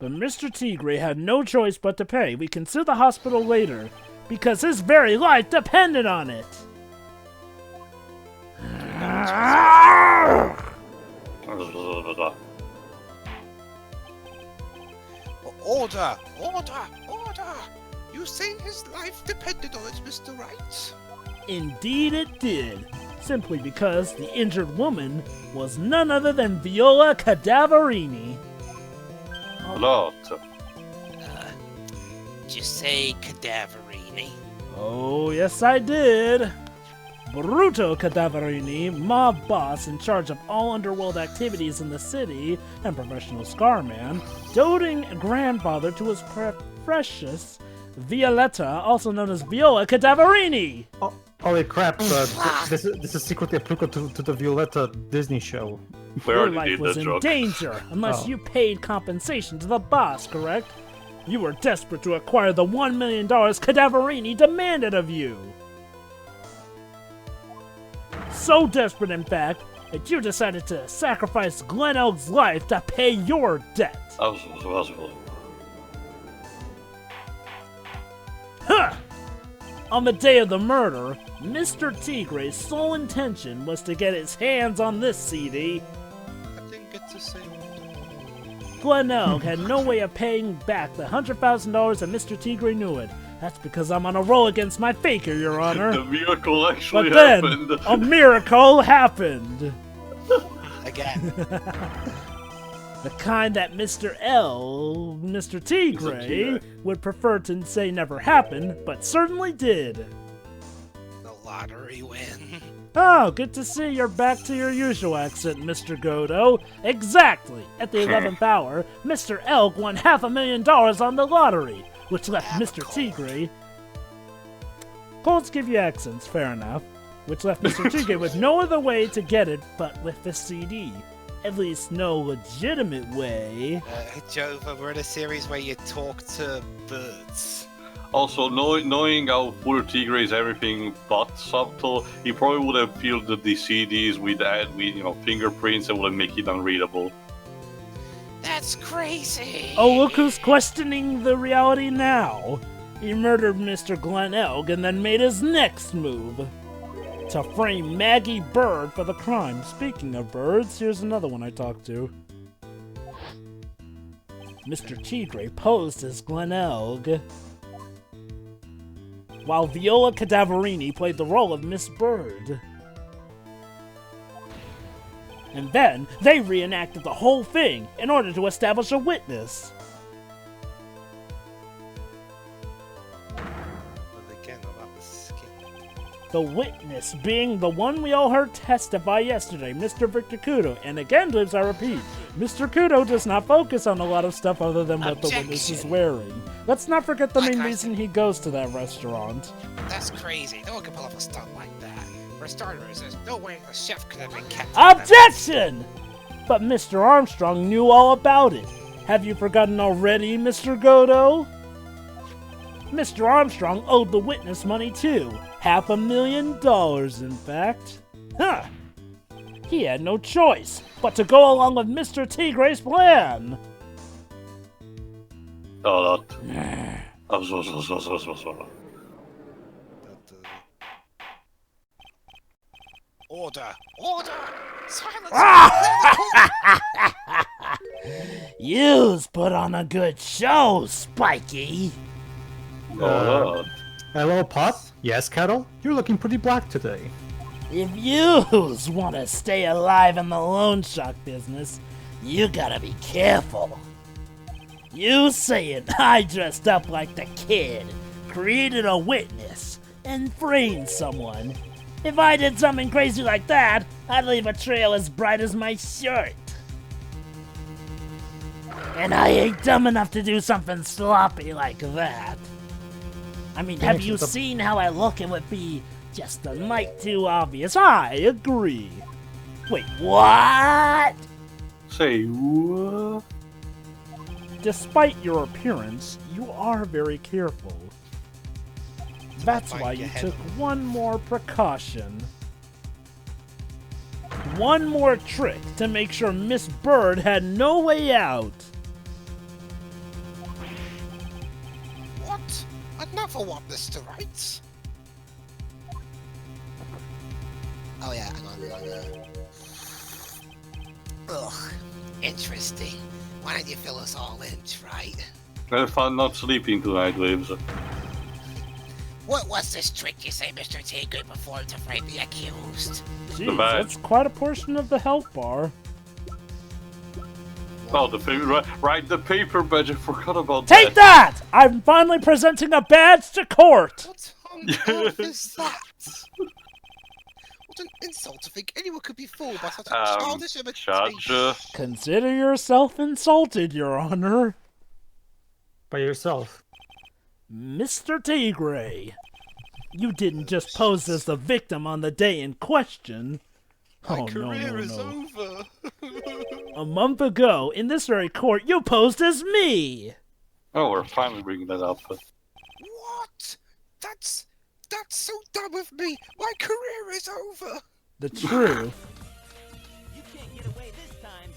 But Mr. Tigre had no choice but to pay. We can sue the hospital later, because his very life depended on it. Order! Order! Order! You say his life depended on it, Mr. Wright? Indeed it did, simply because the injured woman was none other than Viola Cadaverini. Lot. Did you say Cadaverini? Oh, yes I did. Bruto Cadaverini, mob boss in charge of all underworld activities in the city and professional scarman, doting grandfather to his precious Violetta, also known as Viola Cadaverini. Oh, holy crap! This is secretly applicable to the Violetta Disney show. We Your already life did was that in joke. danger unless Oh. you paid compensation to the boss, correct? You were desperate to acquire the $1 million Cadaverini demanded of you. So desperate, in fact, that you decided to sacrifice Glen Elk's life to pay your debt. Huh! On the day of the murder, Mr. Tigre's sole intention was to get his hands on this CD. I didn't get to say. Glen Elk had no way of paying back the $100,000 and Mr. Tigre knew it. That's because I'm on a roll against my faker, Your Honor. The miracle actually But then, happened. a miracle happened. Again. The kind that Mr. Tigre, Tigre. would prefer to say never happened, but certainly did. The lottery win. Oh, good to see you're back to your usual accent, Mr. Godo. Exactly. At the 11th hour, Mr. Elk won $500,000 on the lottery, which left Mr. Tigre... Colts give you accents, fair enough. Which left Mr. Tigre with no other way to get it but with the CD. At least no legitimate way. Jova, we're in a series where you talk to birds. Also, knowing how poor Tigre is everything but subtle, he probably would have filled the CDs with fingerprints and would have make it unreadable. That's crazy. Oh, look who's questioning the reality now. He murdered Mr. Glen Elk and then made his next move. To frame Maggey Byrde for the crime. Speaking of birds, here's another one I talked to. Mr. Tigre posed as Glen Elk, while Viola Cadaverini played the role of Miss Byrde. And then, they reenacted the whole thing in order to establish a witness. But again, about the skin. The witness being the one we all heard testify yesterday, Mr. Victor Kudo. And again, Lives, I repeat, Mr. Kudo does not focus on a lot of stuff other than what the witness is wearing. Let's not forget the main reason he goes to that restaurant. That's crazy. No one can pull off a stunt like that. For starters, there's no way the chef could have been kept. Objection! But Mr. Armstrong knew all about it. Have you forgotten already, Mr. Godo? Mr. Armstrong owed the witness money too. $500,000, in fact. Huh! He had no choice but to go along with Mr. Tigre's plan. Oh, that. Order! Order! Silence! You's put on a good show, Spiky. Oh, Hello, Pot? Yes, Kettle? You're looking pretty black today. If yous want to stay alive in the loan shark business, you gotta be careful. You saying I dressed up like the kid, created a witness, and framed someone. If I did something crazy like that, I'd leave a trail as bright as my shirt. And I ain't dumb enough to do something sloppy like that. I mean, have you seen how I look? It would be just a mite too obvious. I agree. Wait, what? Say what? Despite your appearance, you are very careful. That's why you took one more precaution. One more trick to make sure Miss Byrde had no way out. What? Another one, Mr. Wright? Oh yeah, hang on. Ugh, interesting. Why don't you fill us all in, right? Have fun not sleeping tonight, Waves. What was this trick you say Mr. Tigre performed to frame the accused? Jeez, that's quite a portion of the health bar. Oh, the paper, right, the paper badge, I forgot about that. Take that! I'm finally presenting a badge to court! What on earth is that? What an insult to think anyone could be fooled by such a childish imitation. Judge. Consider yourself insulted, Your Honor. By yourself. Mr. Tigre, you didn't just pose as the victim on the day in question. My career is over. A month ago, in this very court, you posed as me! Oh, we're finally bringing that up. What? That's so dumb of me. My career is over. The truth. You can't get away this time.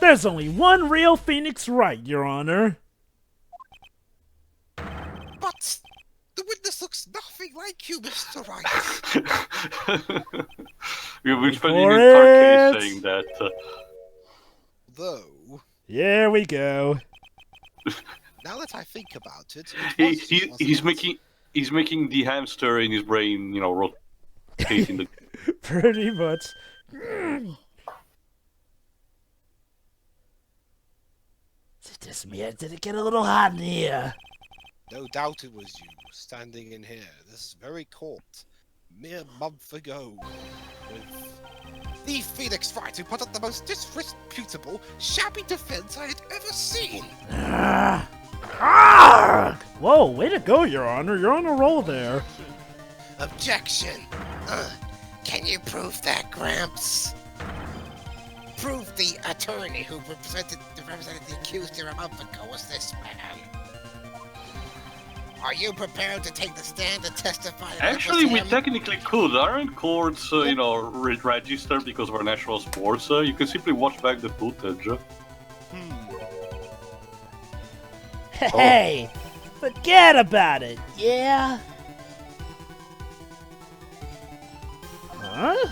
There's only one real Phoenix Wright, Your Honor. But the witness looks nothing like you, Mr. Wright. We've spent an entire case saying that. Though. Here we go. Now that I think about it, he's making the hamster in his brain, you know, rotating the. Pretty much. Is it just me, or did it get a little hot in here? No doubt it was you, standing in here, this very court, mere month ago, with the Phoenix Wright who put up the most disreputable, shabby defense I had ever seen. Whoa, way to go, Your Honor. You're on a roll there. Objection. Can you prove that, Gramps? Prove the attorney who represented the accused here a month ago was this man. Are you prepared to take the stand and testify? Actually, we technically could. Aren't courts, you know, registered because we're national sports? You can simply watch back the footage. Hey, forget about it, yeah? Huh?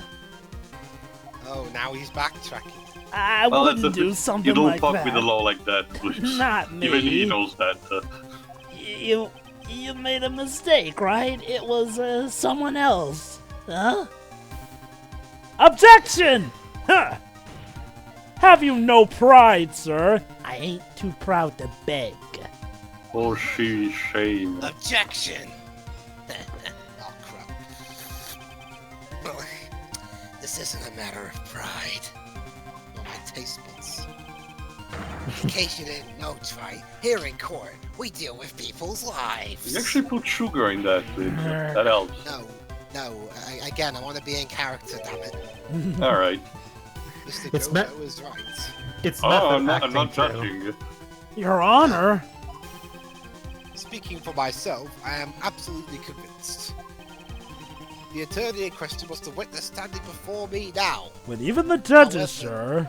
Oh, now he's backtracking. I wouldn't do something like that. You don't fuck with the law like that, please. Not me. Even he knows that. You made a mistake, right? It was someone else. Huh? Objection! Huh. Have you no pride, sir? I ain't too proud to beg. Oh, shame. Objection! Oh, crap. Well, this isn't a matter of pride. Or my taste buds. In case you didn't know, Tri, here in court, we deal with people's lives. You actually put sugar in that, please. That helps. No. Again, I want to be in character, damn it. Alright. Mr. It's Gogo is right. It's Oh, method I'm acting, not Phil. judging. Your Honor. Speaking for myself, I am absolutely convinced. The attorney in question was the witness standing before me now. With even the judges, However- sir.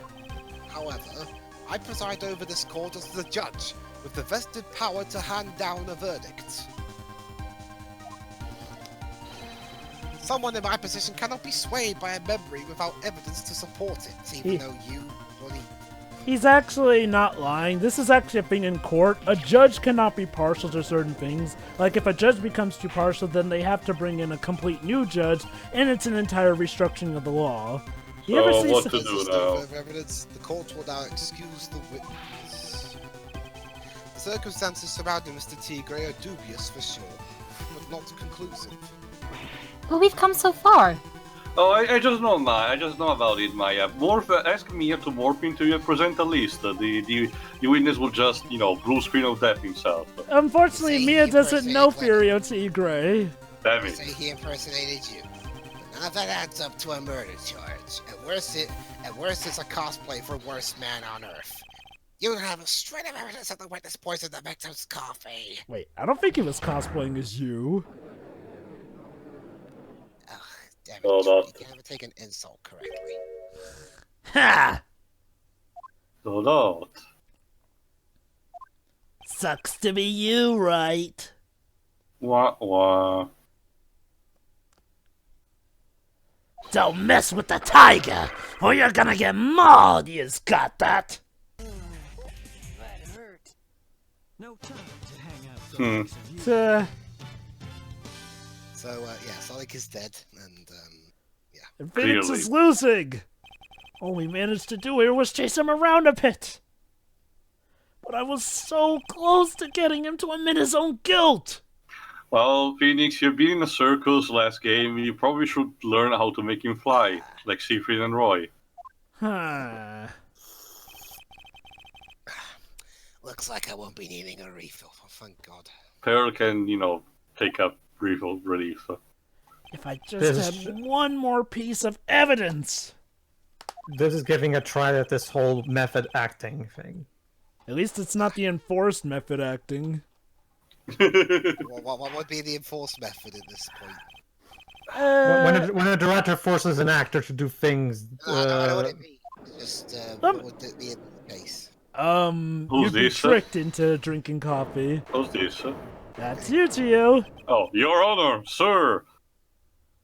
However, I preside over this court as the judge, with the vested power to hand down a verdict. Someone in my position cannot be swayed by a memory without evidence to support it, even though you bloody... He's actually not lying. This is actually a thing in court. A judge cannot be partial to certain things. Like, if a judge becomes too partial, then they have to bring in a complete new judge, and it's an entire restructuring of the law. You ever So see what some- to There's do no now? further evidence. The court will now excuse the witness. The circumstances surrounding Mr. Tigre are dubious for sure, but not conclusive. But we've come so far. Oh, I just know, Maya. I just know about it, Maya. Ask Mia to morph into you and present a list. The witness will just, blue screen of death himself. Unfortunately, Say Mia he doesn't know impersonated Furio Tigre. Damn Say it. he impersonated you. But now that adds up to a murder charge. At worst, it's a cosplay for worst man on earth. You don't have a shred of evidence that the witness poisoned the victim's coffee. Wait, I don't think he was cosplaying as you. Ugh, damn it, Oh, Troy, that- you can't even take an insult correctly. Ha! So that. Sucks to be you, right? Wah wah. Don't mess with the tiger, or you're gonna get mauled, you's got that. That hurt. No time to hang out. Hmm. Uh, So, yeah, Sonic is dead, and, and Phoenix Clearly. is losing. All we managed to do here was chase him around a bit. But I was so close to getting him to admit his own guilt. Well, Phoenix, you've been in a circus last game. You probably should learn how to make him fly, like Siegfried and Roy. Huh. looks like I won't be needing a refill, oh, thank God. Pearl can, take up refill relief. If I This just is- had one more piece of evidence. This is giving a try at this whole method acting thing. At least it's not the enforced method acting. What would be the enforced method at this point? When a director forces an actor to do things, No, I know what it means. Just, what would it be in this case? You'd be this, sir? tricked into drinking coffee. Who's this? That's you, Gio. Oh, Your Honor, sir!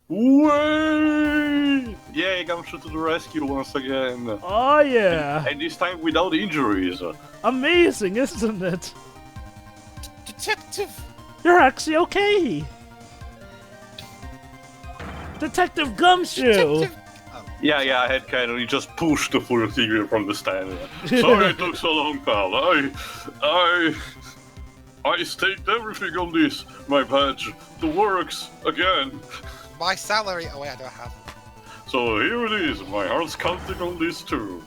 Way! Yay, Gumshoe to the rescue once again. Oh, yeah. And this time without injuries. Amazing, isn't it? Detective! You're actually okay. Detective Gumshoe. Yeah, I had kind of just pushed the full figure from the stand. Sorry it took so long, pal. I staked everything on this. My badge, the works, again. My salary. Oh, wait, I don't have one. So here it is. My heart's counting on this too.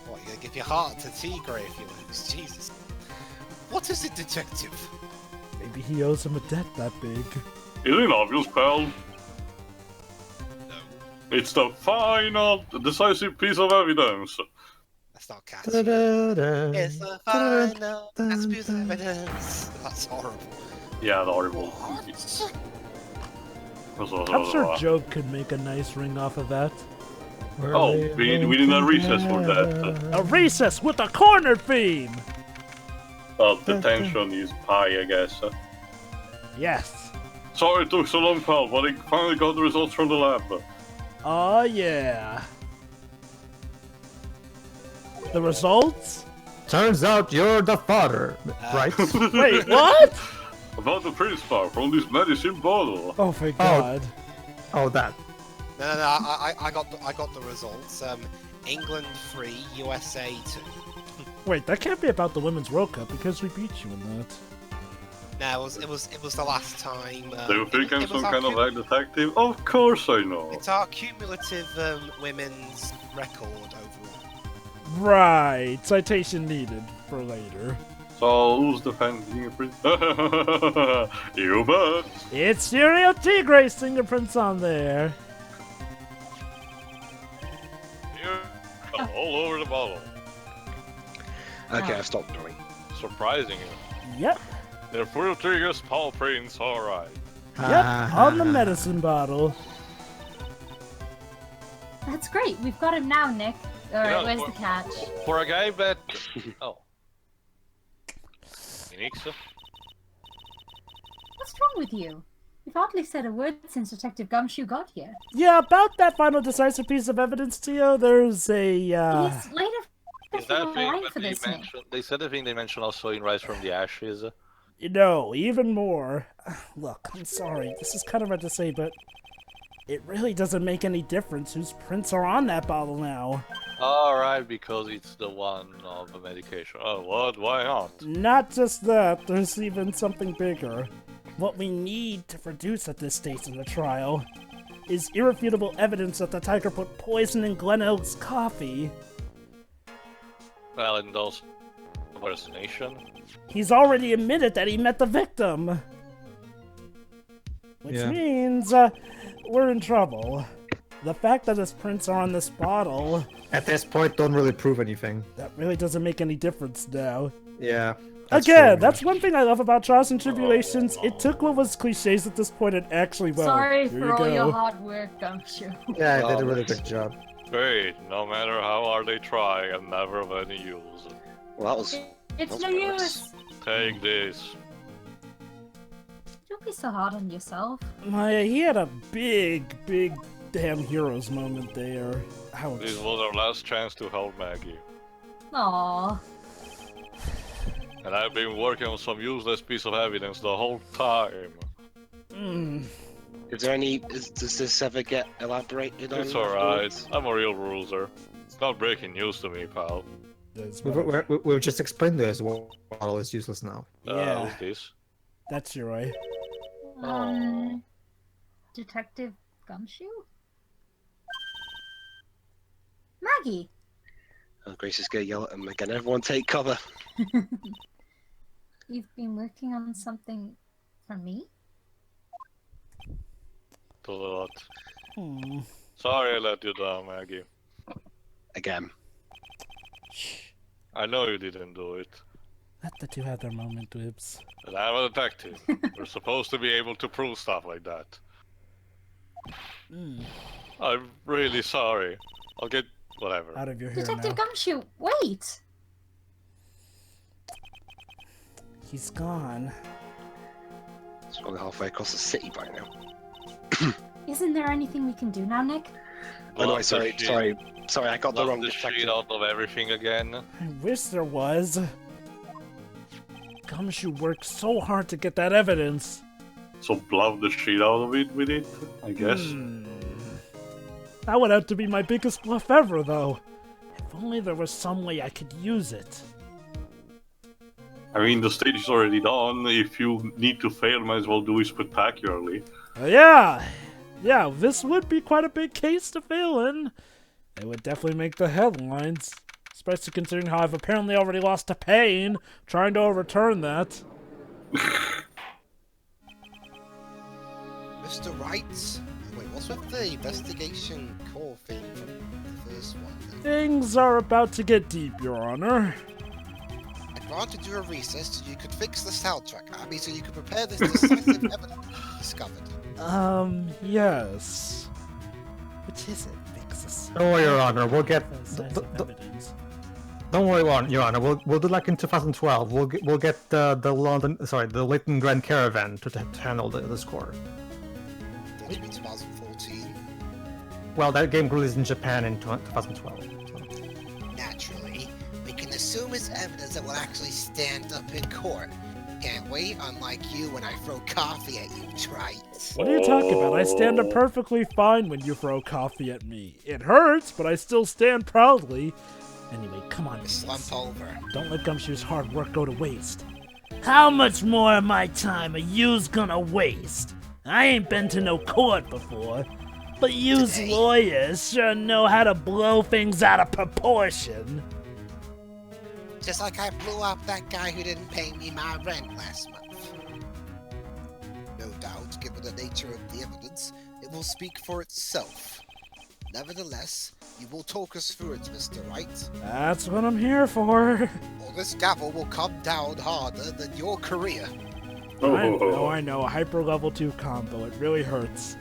What, you're gonna give your heart to Tigre if you lose? Jesus. What is it, detective? Maybe he owes him a debt that big. Isn't it obvious, pal? No. It's the final, decisive piece of evidence. That's not catchy. Da-da-da, It's the final last piece of evidence. That's horrible. Yeah, the horrible. I'm sure Joe could make a nice ring off of that. Oh, we need a recess for that. A recess with a corner theme! Well, the tension is high, I guess. Yes. Sorry it took so long, pal, but I finally got the results from the lab. Oh, yeah. The results? Turns out you're the father, right? Wait, what? About the prince bar from this medicine bottle. Oh, thank God. Oh, that. No, I got the results. England 3, USA 2. Wait, that can't be about the Women's World Cup because we beat you in that. No, it was the last time. Do you think I'm it was some our kind of like detective? Of course I know. It's our cumulative women's record overall. Right. Citation needed for later. So who's defending a prince? You bet. It's Serial Tigre's fingerprints on there. all over the bottle. Okay, I've stopped doing. Surprising you. Yep. They're full triggers, paw prints, alright. Yep. On the medicine bottle. That's great. We've got him now, Nick. Alright, Yeah, where's the catch? For a guy that... Oh. Phoenix? What's wrong with you? You've hardly said a word since Detective Gumshoe got here. Yeah, about that final decisive piece of evidence, Tio, there's a, He's later Is that line thing for that they this, Nick. mentioned? They said the thing they mentioned also in Rise from the Ashes. No, even more. Look, I'm sorry, this is kind of hard to say, but it really doesn't make any difference whose prints are on that bottle now. Alright, because it's the one of the medication. Oh, what? Why not? Not just that, there's even something bigger. What we need to produce at this stage in the trial is irrefutable evidence that the tiger put poison in Glen Elk's coffee. Well, and also impersonation. He's already admitted that he met the victim. Which Yeah. means, we're in trouble. The fact that his prints are on this bottle, At this point, don't really prove anything. that really doesn't make any difference now. Yeah. Again, that's one thing I love about Trials and Tribulations. It took what was cliches at this point and actually, well, Sorry here for you all your go. hard work, Gumshoe. Yeah, I did a really good job. Great, no matter how hard they try, I'm never of any use. Well, that was. It's That's no nice. use. Take this. Don't be so hard on yourself. He had a big damn heroes moment there. Ouch. This was our last chance to help Maggie. Aww. And I've been working on some useless piece of evidence the whole time. Is there any? Does this ever get elaborated on? It's alright, I'm a real bruiser. It's not breaking news to me, pal. We've just explained this. What bottle is useless now. Yeah. Who's this? That's your right. Detective Gumshoe? Maggie! Oh, Grace is gonna yell at him again. Everyone take cover. You've been working on something for me? To what? Sorry I let you down, Maggie. Again. I know you didn't do it. Let the two have their moment, Wibbs. But I'm a detective. We're supposed to be able to prove stuff like that. I'm really sorry. I'll get whatever. Out of your hair Detective now. Gumshoe, wait! He's gone. It's probably halfway across the city by now. Isn't there anything we can do now, Nick? Oh no, Block the sorry, shit- sorry, I got the block wrong the detective. shit out of everything again. I wish there was. Gumshoe worked so hard to get that evidence. So bluff the shit out of it with it, I guess. That would have to be my biggest bluff ever, though. If only there was some way I could use it. I mean, the stage is already done. If you need to fail, might as well do it spectacularly. Yeah, this would be quite a big case to fail in. It would definitely make the headlines. Especially considering how I've apparently already lost to pain trying to overturn that. Mr. Wright? Wait, what's with the investigation core thing from the first one? Things are about to get deep, Your Honor. I granted you a recess so you could fix the soundtrack, Abby, so you could prepare this decisive evidence you discovered. Yes. Which is it? Fixes. Don't worry, Your Honor. We'll get. Evidence. Don't worry, Your Honor. We'll do like in 2012. We'll get the Leighton Grand Caravan to handle the score. Don't you mean 2014? Well, that game released in Japan in 2012. Naturally, we can assume it's evidence that will actually stand up in court. Can't we? Unlike you when I throw coffee at you, Trite. What are you talking about? I stand up perfectly fine when you throw coffee at me. It hurts, but I still stand proudly. Anyway, come on. Slump over. Don't let Gumshoe's hard work go to waste. How much more of my time are yous gonna waste? I ain't been to no court before, but yous Today. lawyers sure know how to blow things out of proportion. Just like I blew up that guy who didn't pay me my rent last month. No doubt, given the nature of the evidence, it will speak for itself. Nevertheless, you will talk us through it, Mr. Wright. That's what I'm here for. Or this gavel will come down harder than your career. I know. A hyper level 2 combo. It really hurts.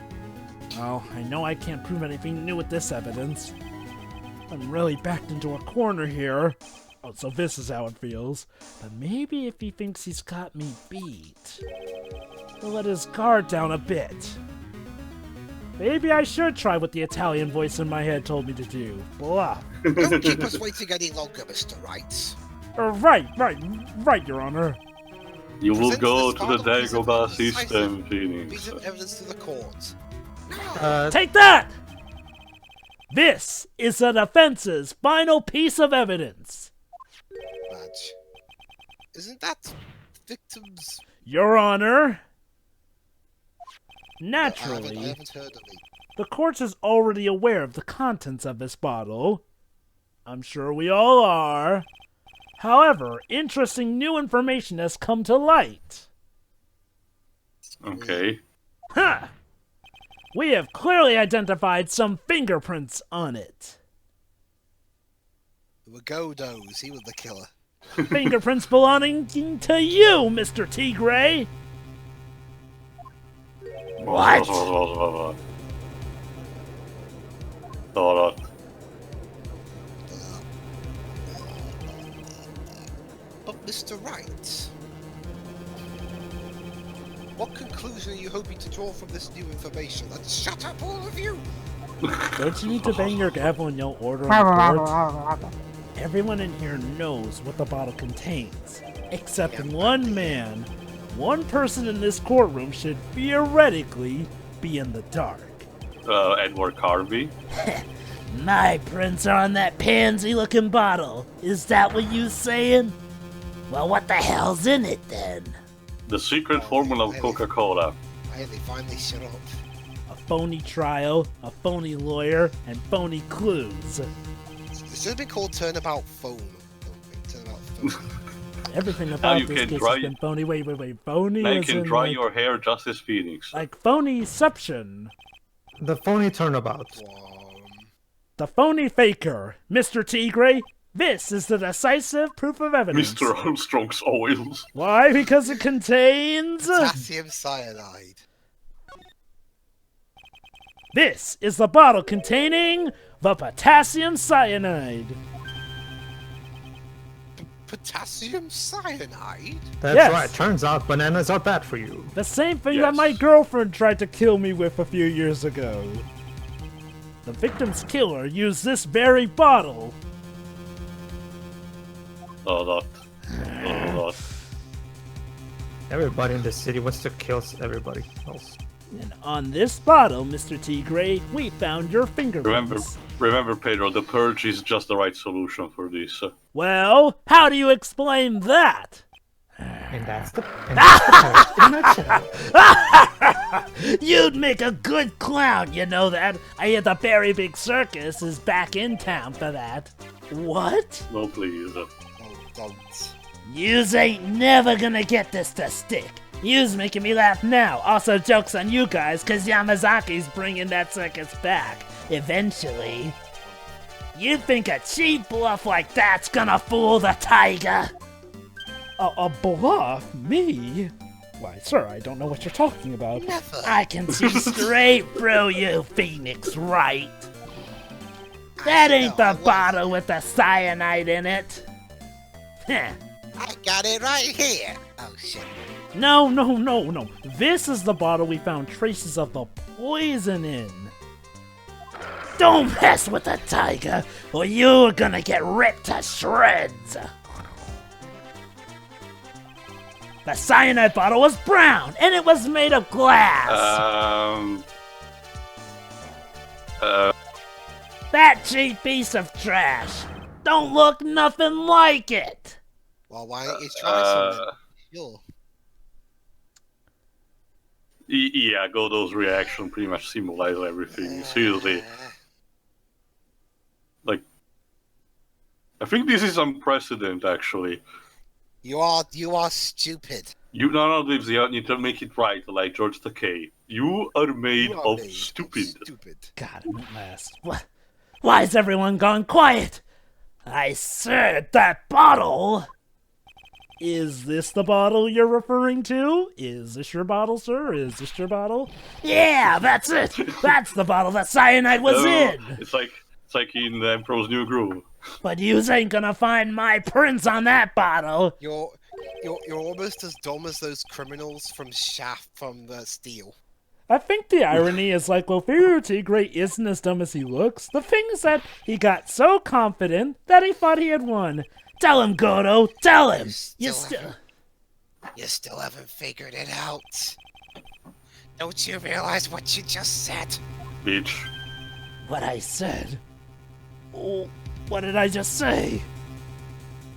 Well, I know I can't prove anything new with this evidence. I'm really backed into a corner here. Oh, so this is how it feels. But maybe if he thinks he's got me beat, he'll let his guard down a bit. Maybe I should try what the Italian voice in my head told me to do. Blah. Don't keep us waiting any longer, Mr. Wright. Right, Your Honor. You will Present go this to the final piece of Dagobah decisive system, piece Phoenix. of evidence to the court. Take that! This is the defense's final piece of evidence. Badge. Isn't that victims? Your Honor. I Naturally, haven't heard of it. the court is already aware of the contents of this bottle. I'm sure we all are. However, interesting new information has come to light. Okay. Huh! We have clearly identified some fingerprints on it. It were Godo's. He was the killer. Fingerprints belonging to you, Mr. Tigray. What? Hold on. But Mr. Wright, what conclusion are you hoping to draw from this new information? Let's shut up, all of you! Don't you need to bang your gavel and yell order on the board? Everyone in here knows what the bottle contains, except one man. One person in this courtroom should theoretically be in the dark. Edward Carvey. My prints are on that pansy-looking bottle. Is that what you saying? Well, what the hell's in it then? The secret formula of Coca-Cola. Hey, they finally shut up. A phony trial, a phony lawyer, and phony clues. It should have been called Turnabout Phone. Turnabout Phone. Everything about you this can case dry- has been phony. Wait. Phony Now you is can in dry like, your hair just as Phoenix. like phonyception. The phony turnabout. The phony faker. Mr. Tigray, this is the decisive proof of evidence. Mr. Armstrong's oils. Why? Because it contains... Potassium cyanide. This is the bottle containing the potassium cyanide. Potassium cyanide? That's Yes. right. Turns out bananas are bad for you. The same thing that Yes. my girlfriend tried to kill me with a few years ago. The victim's killer used this very bottle. Hold on. Everybody in the city wants to kill everybody else. And on this bottle, Mr. Tigray, we found your fingerprints. Remember, Pedro, the purge is just the right solution for this. Well, how do you explain that? And that's the purge in a nutshell. You'd make a good clown, you know that. I hear the Very Big Circus is back in town for that. What? No, please. Oh, don't. Yous ain't never gonna get this to stick. Yous making me laugh now. Also, joke's on you guys, cause Yamazaki's bringing that circus back. Eventually. You think a cheap bluff like that's gonna fool the tiger? A bluff? Me? Why, sir, I don't know what you're talking about. Never. I can see straight through you, Phoenix Wright. That ain't the bottle with the cyanide in it. Heh. I got it right here. Oh, shit. No. This is the bottle we found traces of the poison in. Don't mess with the tiger, or you're gonna get ripped to shreds. The cyanide bottle was brown, and it was made of glass. That cheap piece of trash. Don't look nothing like it. Well, why don't you try something? Sure. Yeah, Godo's reaction pretty much symbolizes everything. Seriously. Like, I think this is unprecedented, actually. You are stupid. You none of this, you need to make it right, like George Takei. You are made You are of made of stupid. Stupid. God, I'm at last. Why is everyone gone quiet? I said that bottle! Is this the bottle you're referring to? Is this your bottle, sir? Is this your bottle? Yeah, that's it! That's the bottle that cyanide was in! It's like in the Emperor's New Groove. But yous ain't gonna find my prints on that bottle! You're almost as dumb as those criminals from Shaft from Steel. I think the irony is like, well, Furio Tigre isn't as dumb as he looks. The thing is that he got so confident that he thought he had won. Tell him, Godo, tell him! You still haven't figured it out. Don't you realize what you just said? Bitch. What I said? Oh, what did I just say?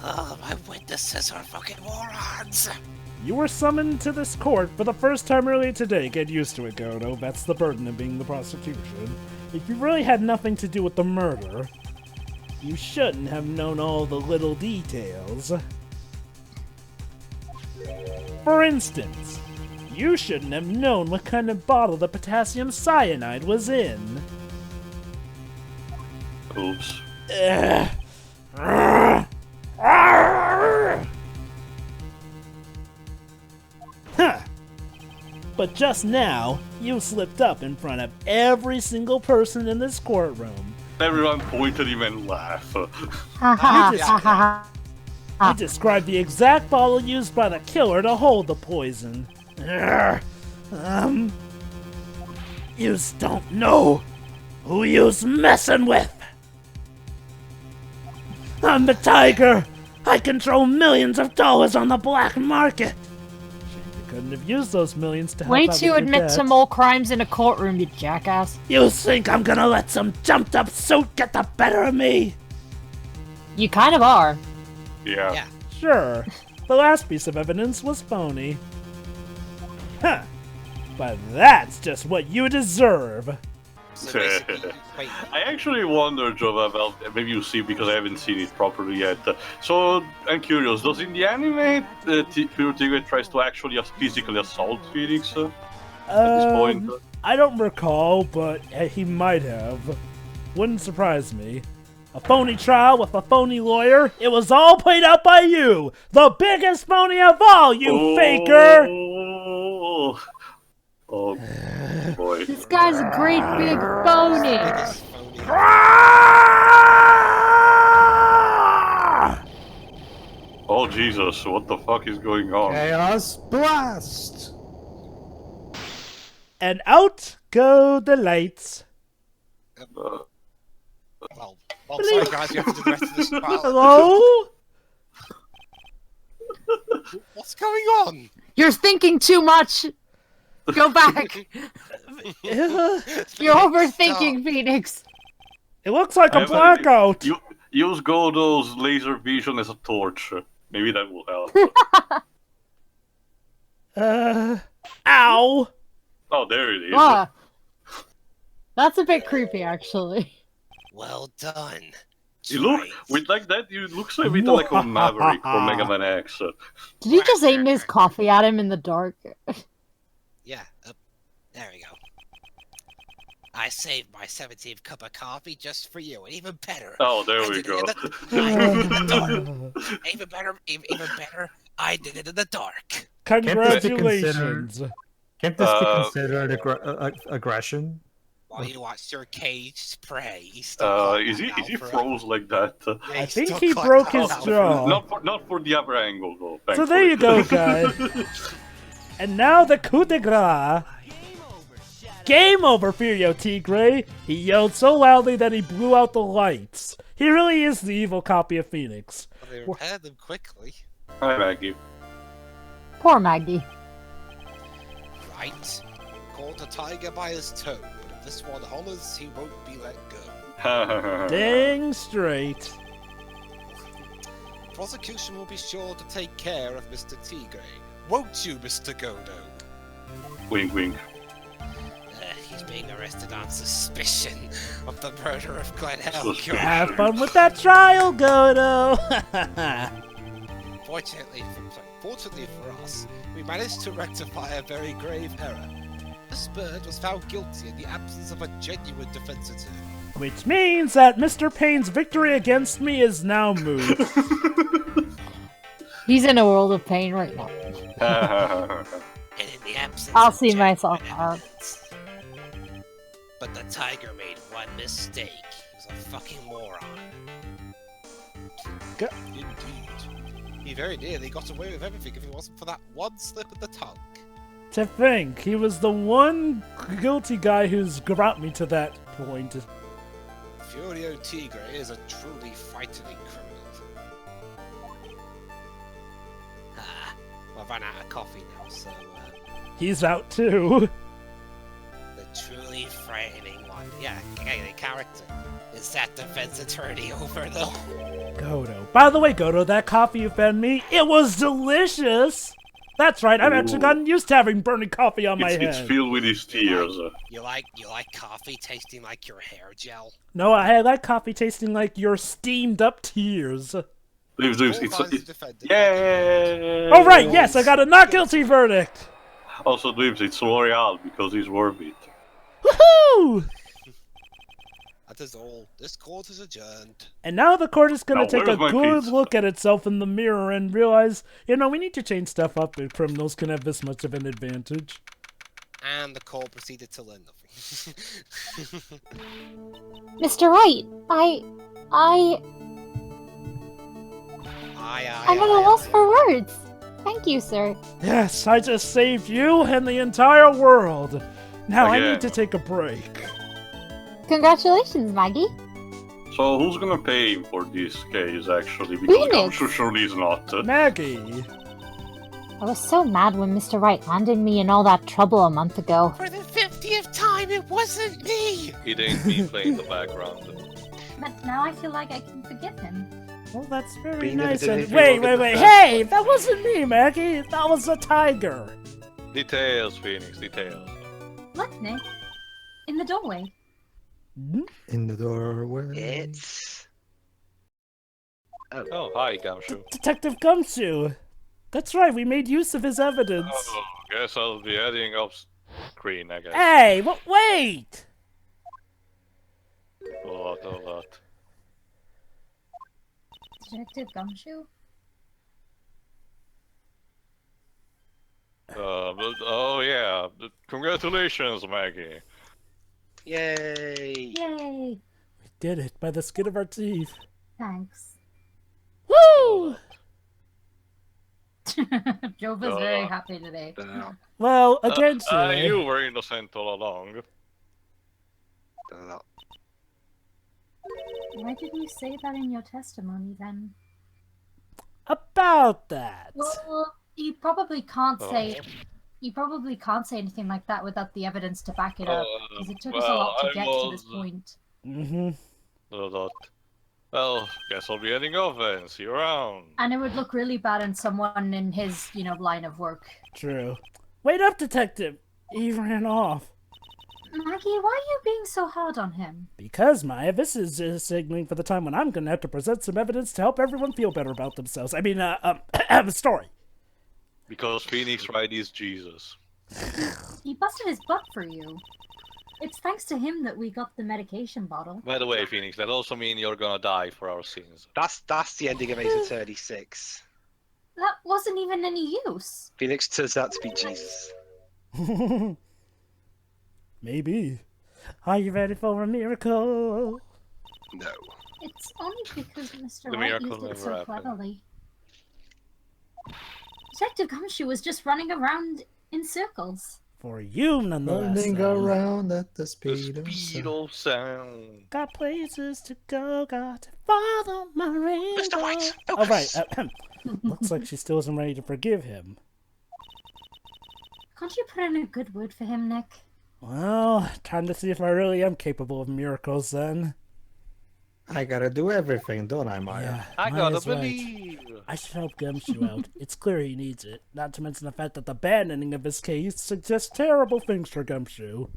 Oh, my witnesses are fucking morons! You were summoned to this court for the first time earlier today. Get used to it, Godo. That's the burden of being the prosecution. If you really had nothing to do with the murder, you shouldn't have known all the little details. For instance, you shouldn't have known what kind of bottle the potassium cyanide was in. Oops. Huh. But just now, you slipped up in front of every single person in this courtroom. Everyone pointed him and laughed. You described the exact bottle used by the killer to hold the poison. Yous don't know who yous messing with. I'm the Tiger. I control millions of dollars on the black market. You couldn't have used those millions to help Way out to with your admit debt. to more crimes in a courtroom, you jackass. You think I'm gonna let some jumped-up suit get the better of me? You kind of are. Yeah. Sure. The last piece of evidence was phony. Huh. But that's just what you deserve. So basically, wait, I actually wonder, Jova, well, maybe you see because I haven't seen it properly yet. So I'm curious, does in the anime Furio Tigre tries to actually physically assault Phoenix at this point? I don't recall, but he might have. Wouldn't surprise me. A phony trial with a phony lawyer? It was all played out by you! The biggest phony of all, you faker! Oh boy. This guy's a great big phony. biggest phony. Oh Jesus, what the fuck is going on? Chaos Blast! And out go the lights. Well, sorry guys, you have to do the rest of this trial. Hello? What's going on? You're thinking too much. Go back. You're overthinking, Phoenix. It looks like I a have blackout. Use Godo's laser vision as a torch. Maybe that will help. Ow. Oh, there it is. Ah. That's a bit creepy, actually. Well done. You look Right. with like that. You look so a bit like a Maverick or Mega Man X. Did he just aim his coffee at him in the dark? Yeah, there we go. I saved my 17th cup of coffee just for you, and even better. Oh, there I we did it go. in I did it in the dark. Even better, I did it in the dark. Congratulations. Can't this be considered aggression? While you watched your cage prey, he still Is he froze like that? Yeah, I he think still he caught broke that his out. jaw. Not for the upper angle though. So there you go, guys. And now the coup de grace. Game over, Furio Tigre! He yelled so loudly that he blew out the lights. He really is the evil copy of Phoenix. They repaired them quickly. Hi, Maggie. Poor Maggie. Right. Caught a tiger by his toe, but if this one hollers, he won't be let go. Dang straight. Prosecution will be sure to take care of Mr. Tigre. Won't you, Mr. Godo? Wink, wink. He's being arrested on suspicion of the murder of Glenn Helkill. Have fun with that trial, Godo! Fortunately for us, we managed to rectify a very grave error. Miss Byrde was found guilty in the absence of a genuine defense attorney. Which means that Mr. Payne's victory against me is now moot. He's in a world of pain right now. And in the absence I'll of see genuine myself out. evidence. But the tiger made one mistake. He was a fucking moron. Indeed. He very nearly got away with everything if it wasn't for that one slip of the tongue. To think, he was the one guilty guy who's brought me to that point. Furio Tigre is a truly frightening criminal. I've run out of coffee now, so He's out too. the truly frightening one. Yeah, the character is that defense attorney over though. Godo. By the way, Godo, that coffee you fed me, it was delicious! That's right, I've actually gotten used to having burning coffee on my head. It's filled with his tears. You like coffee tasting like your hair gel? No, I like coffee tasting like your steamed up tears. Yay! Oh right, yes, I got a not guilty verdict! Also, Dweebs, it's L'Oreal because he's worth it. Woohoo! That is all. This court is adjourned. And now the court is gonna Now, take a where's my good pizza? look at itself in the mirror and realize, you know, we need to change stuff up if criminals can have this much of an advantage. And the court proceeded to learn nothing. Mr. Wright, I'm at a loss for words. Thank you, sir. Yes, I just saved you and the entire world. Now I Again. need to take a break. Congratulations, Maggey. So who's gonna pay for this case, actually? Because Phoenix. Gumshoe surely is not. Maggie. I was so mad when Mr. Wright landed me in all that trouble a month ago. For the 50th time, it wasn't me! It ain't me playing the background. But now I feel like I can forgive him. Well, that's very Being nice. that And if you wait, look at wait, the wait. facts- Hey, that wasn't me, Maggie. That was a tiger. Details, Phoenix, details. Look, Nick. In the doorway. In the doorway. It's. Oh, hi, Gumshoe. Detective Gumshoe. That's right, we made use of his evidence. Oh, guess I'll be heading off screen, I guess. Hey, wait! What? Detective Gumshoe? Oh yeah, congratulations, Maggie. Yay! Yay! We did it by the skin of our teeth. Thanks. Woo! Jova's very happy today. Well, against You were innocent all along. Why didn't you say that in your testimony then? About that. Well, you probably can't say. You probably can't say anything like that without the evidence to back it up, because it took us a lot to get to this point. Well, guess I'll be heading off then. See you around. And it would look really bad on someone in his, line of work. True. Wait up, detective. He ran off. Maggie, why are you being so hard on him? Because, Maya, this is signaling for the time when I'm gonna have to present some evidence to help everyone feel better about themselves. I mean, the story. Because Phoenix Wright is Jesus. He busted his butt for you. It's thanks to him that we got the medication bottle. By the way, Phoenix, that also means you're gonna die for our sins. That's the ending of Ace Attorney 6. That wasn't even any use. Phoenix turns out to be Jesus. Maybe. Are you ready for a miracle? No. It's only because Mr. The Wright miracle used it never so happened. cleverly. Detective Gumshoe was just running around in circles. For you, nonetheless. Running son. around at the The speed of speed sound. of sound. Got places to go, got to follow my rainbow. Mr. White, Oh, right. Looks like she still isn't ready to forgive him. Can't you put in a good word for him, Nick? Well, time to see if I really am capable of miracles then. I gotta do everything, don't I, Maya? Yeah, I Maya's gotta right. believe. I should help Gumshoe out. It's clear he needs it. Not to mention the fact that the bad ending of his case suggests terrible things for Gumshoe.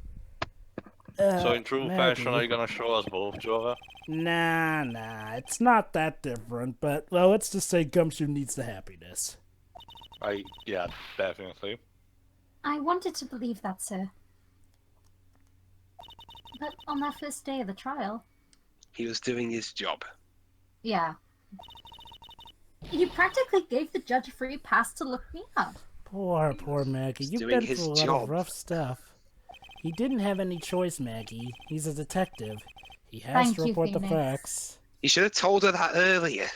So in true Maggie. fashion, are you gonna show us both, Jova? Nah, it's not that different, but, well, let's just say Gumshoe needs the happiness. Yeah, definitely. I wanted to believe that, sir. But on that first day of the trial... He was doing his job. Yeah. You practically gave the judge a free pass to look me up. Poor Maggey. You've doing been his through a lot job. of rough stuff. He didn't have any choice, Maggey. He's a detective. He has Thank to you, report the Phoenix. facts. You should have told her that earlier.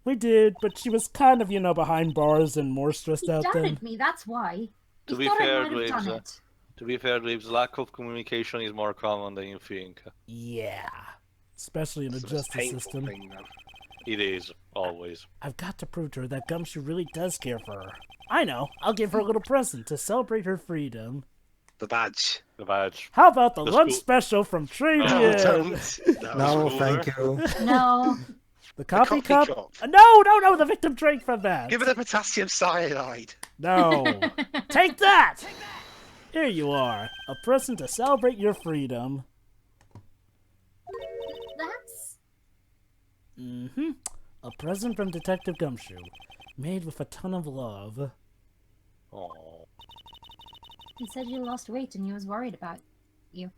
We did, but she was kind of, behind bars and more stressed He out doubted then. me, that's why. To He be thought I fair, might have done Graves, it. To be fair, Graves, lack of communication is more common than you think. Yeah. Especially in the It's the most justice painful system. thing, though. It is, always. I've got to prove to her that Gumshoe really does care for her. I know. I'll give her a little present to celebrate her freedom. The badge. The badge. How about the The lunch school- special from Tribune? Don't. No, Scooter. thank you. No. The coffee coffee cup? cup. No, the victim drank from that. Give her the potassium cyanide. No. Take that! Here you are. A present to celebrate your freedom. That's... A present from Detective Gumshoe. Made with a ton of love. Oh. He said you lost weight and he was worried about you.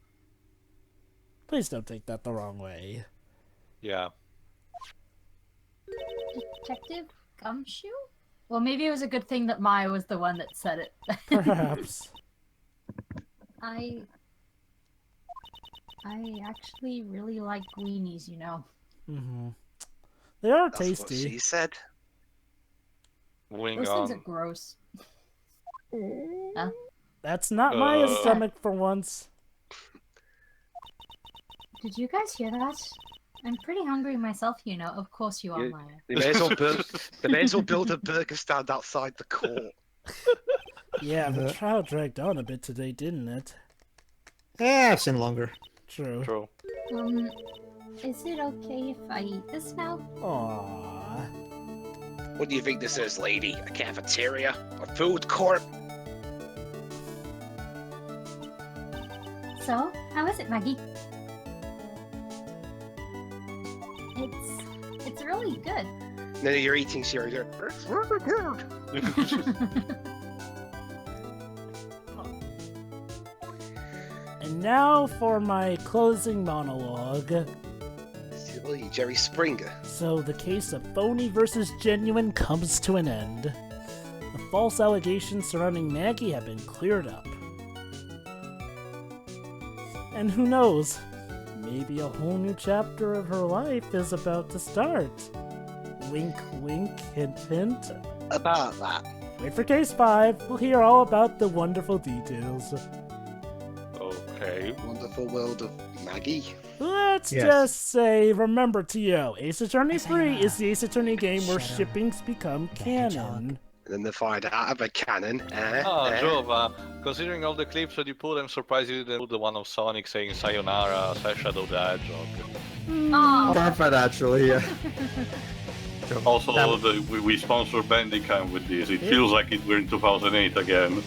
Please don't take that the wrong way. Yeah. Detective Gumshoe? Well, maybe it was a good thing that Maya was the one that said it. Perhaps. I actually really like weenies, you know. They are That's what tasty. she said. Wing Those things are on. gross. That's not Maya's stomach for once. Did you guys hear that? I'm pretty hungry myself, you know. Of course you are, You- Maya. They may as well build a burger stand outside the court. Yeah, the trial dragged on a bit today, didn't it? Yeah, I've seen longer. True. True. Is it okay if I eat this now? Aww. What do you think this is, lady? A cafeteria? A food court? So, how is it, Maggie? It's really good. No, you're eating cereal. It's really good. And now for my closing monologue. Silly Jerry Springer. So the case of phony versus genuine comes to an end. The false allegations surrounding Maggey have been cleared up. And who knows, maybe a whole new chapter of her life is about to start. Wink, wink, hint, hint. About that. Wait for case 5, we'll hear all about the wonderful details. Okay. Wonderful world of Maggey. Let's Yes. just say, remember T.O., Ace Attorney 3 is the Ace Attorney game where shippings become canon. And then they find out of a cannon. Oh, Jova, considering all the clips that you put, I'm surprised you didn't put the one of Sonic saying Sayonara, Shadow the Hedgehog. Oh, Perfect, actually, yeah. Also, That- we sponsor Bandicam with this. It feels like we're in 2008 again.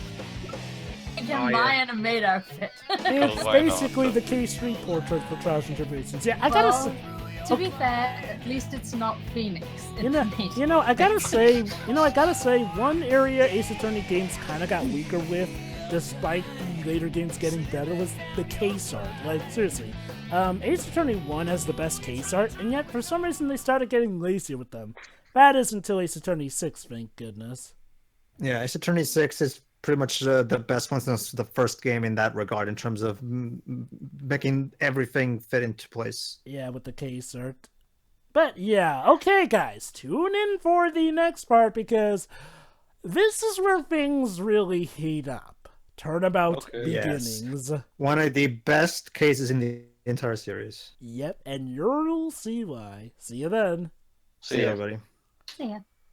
you can buy an maid outfit. It's why not? basically the K3 portrait for Trials and Tribulations. Yeah, I gotta say, To be fair, at least it's not Phoenix. It's Maid. I gotta say, one area Ace Attorney games kind of got weaker with, despite the later games getting better, was the case art. Like, seriously. Ace Attorney 1 has the best case art, and yet for some reason they started getting lazier with them. That is until Ace Attorney 6, thank goodness. Yeah, Ace Attorney 6 is pretty much the best one since the first game in that regard, in terms of making everything fit into place. Yeah, with the case art. But yeah, okay guys, tune in for the next part because this is where things really heat up. Turnabout Okay. beginnings. One of the best cases in the entire series. Yep, and you'll see why. See you then. See See ya. ya, everybody. Yeah.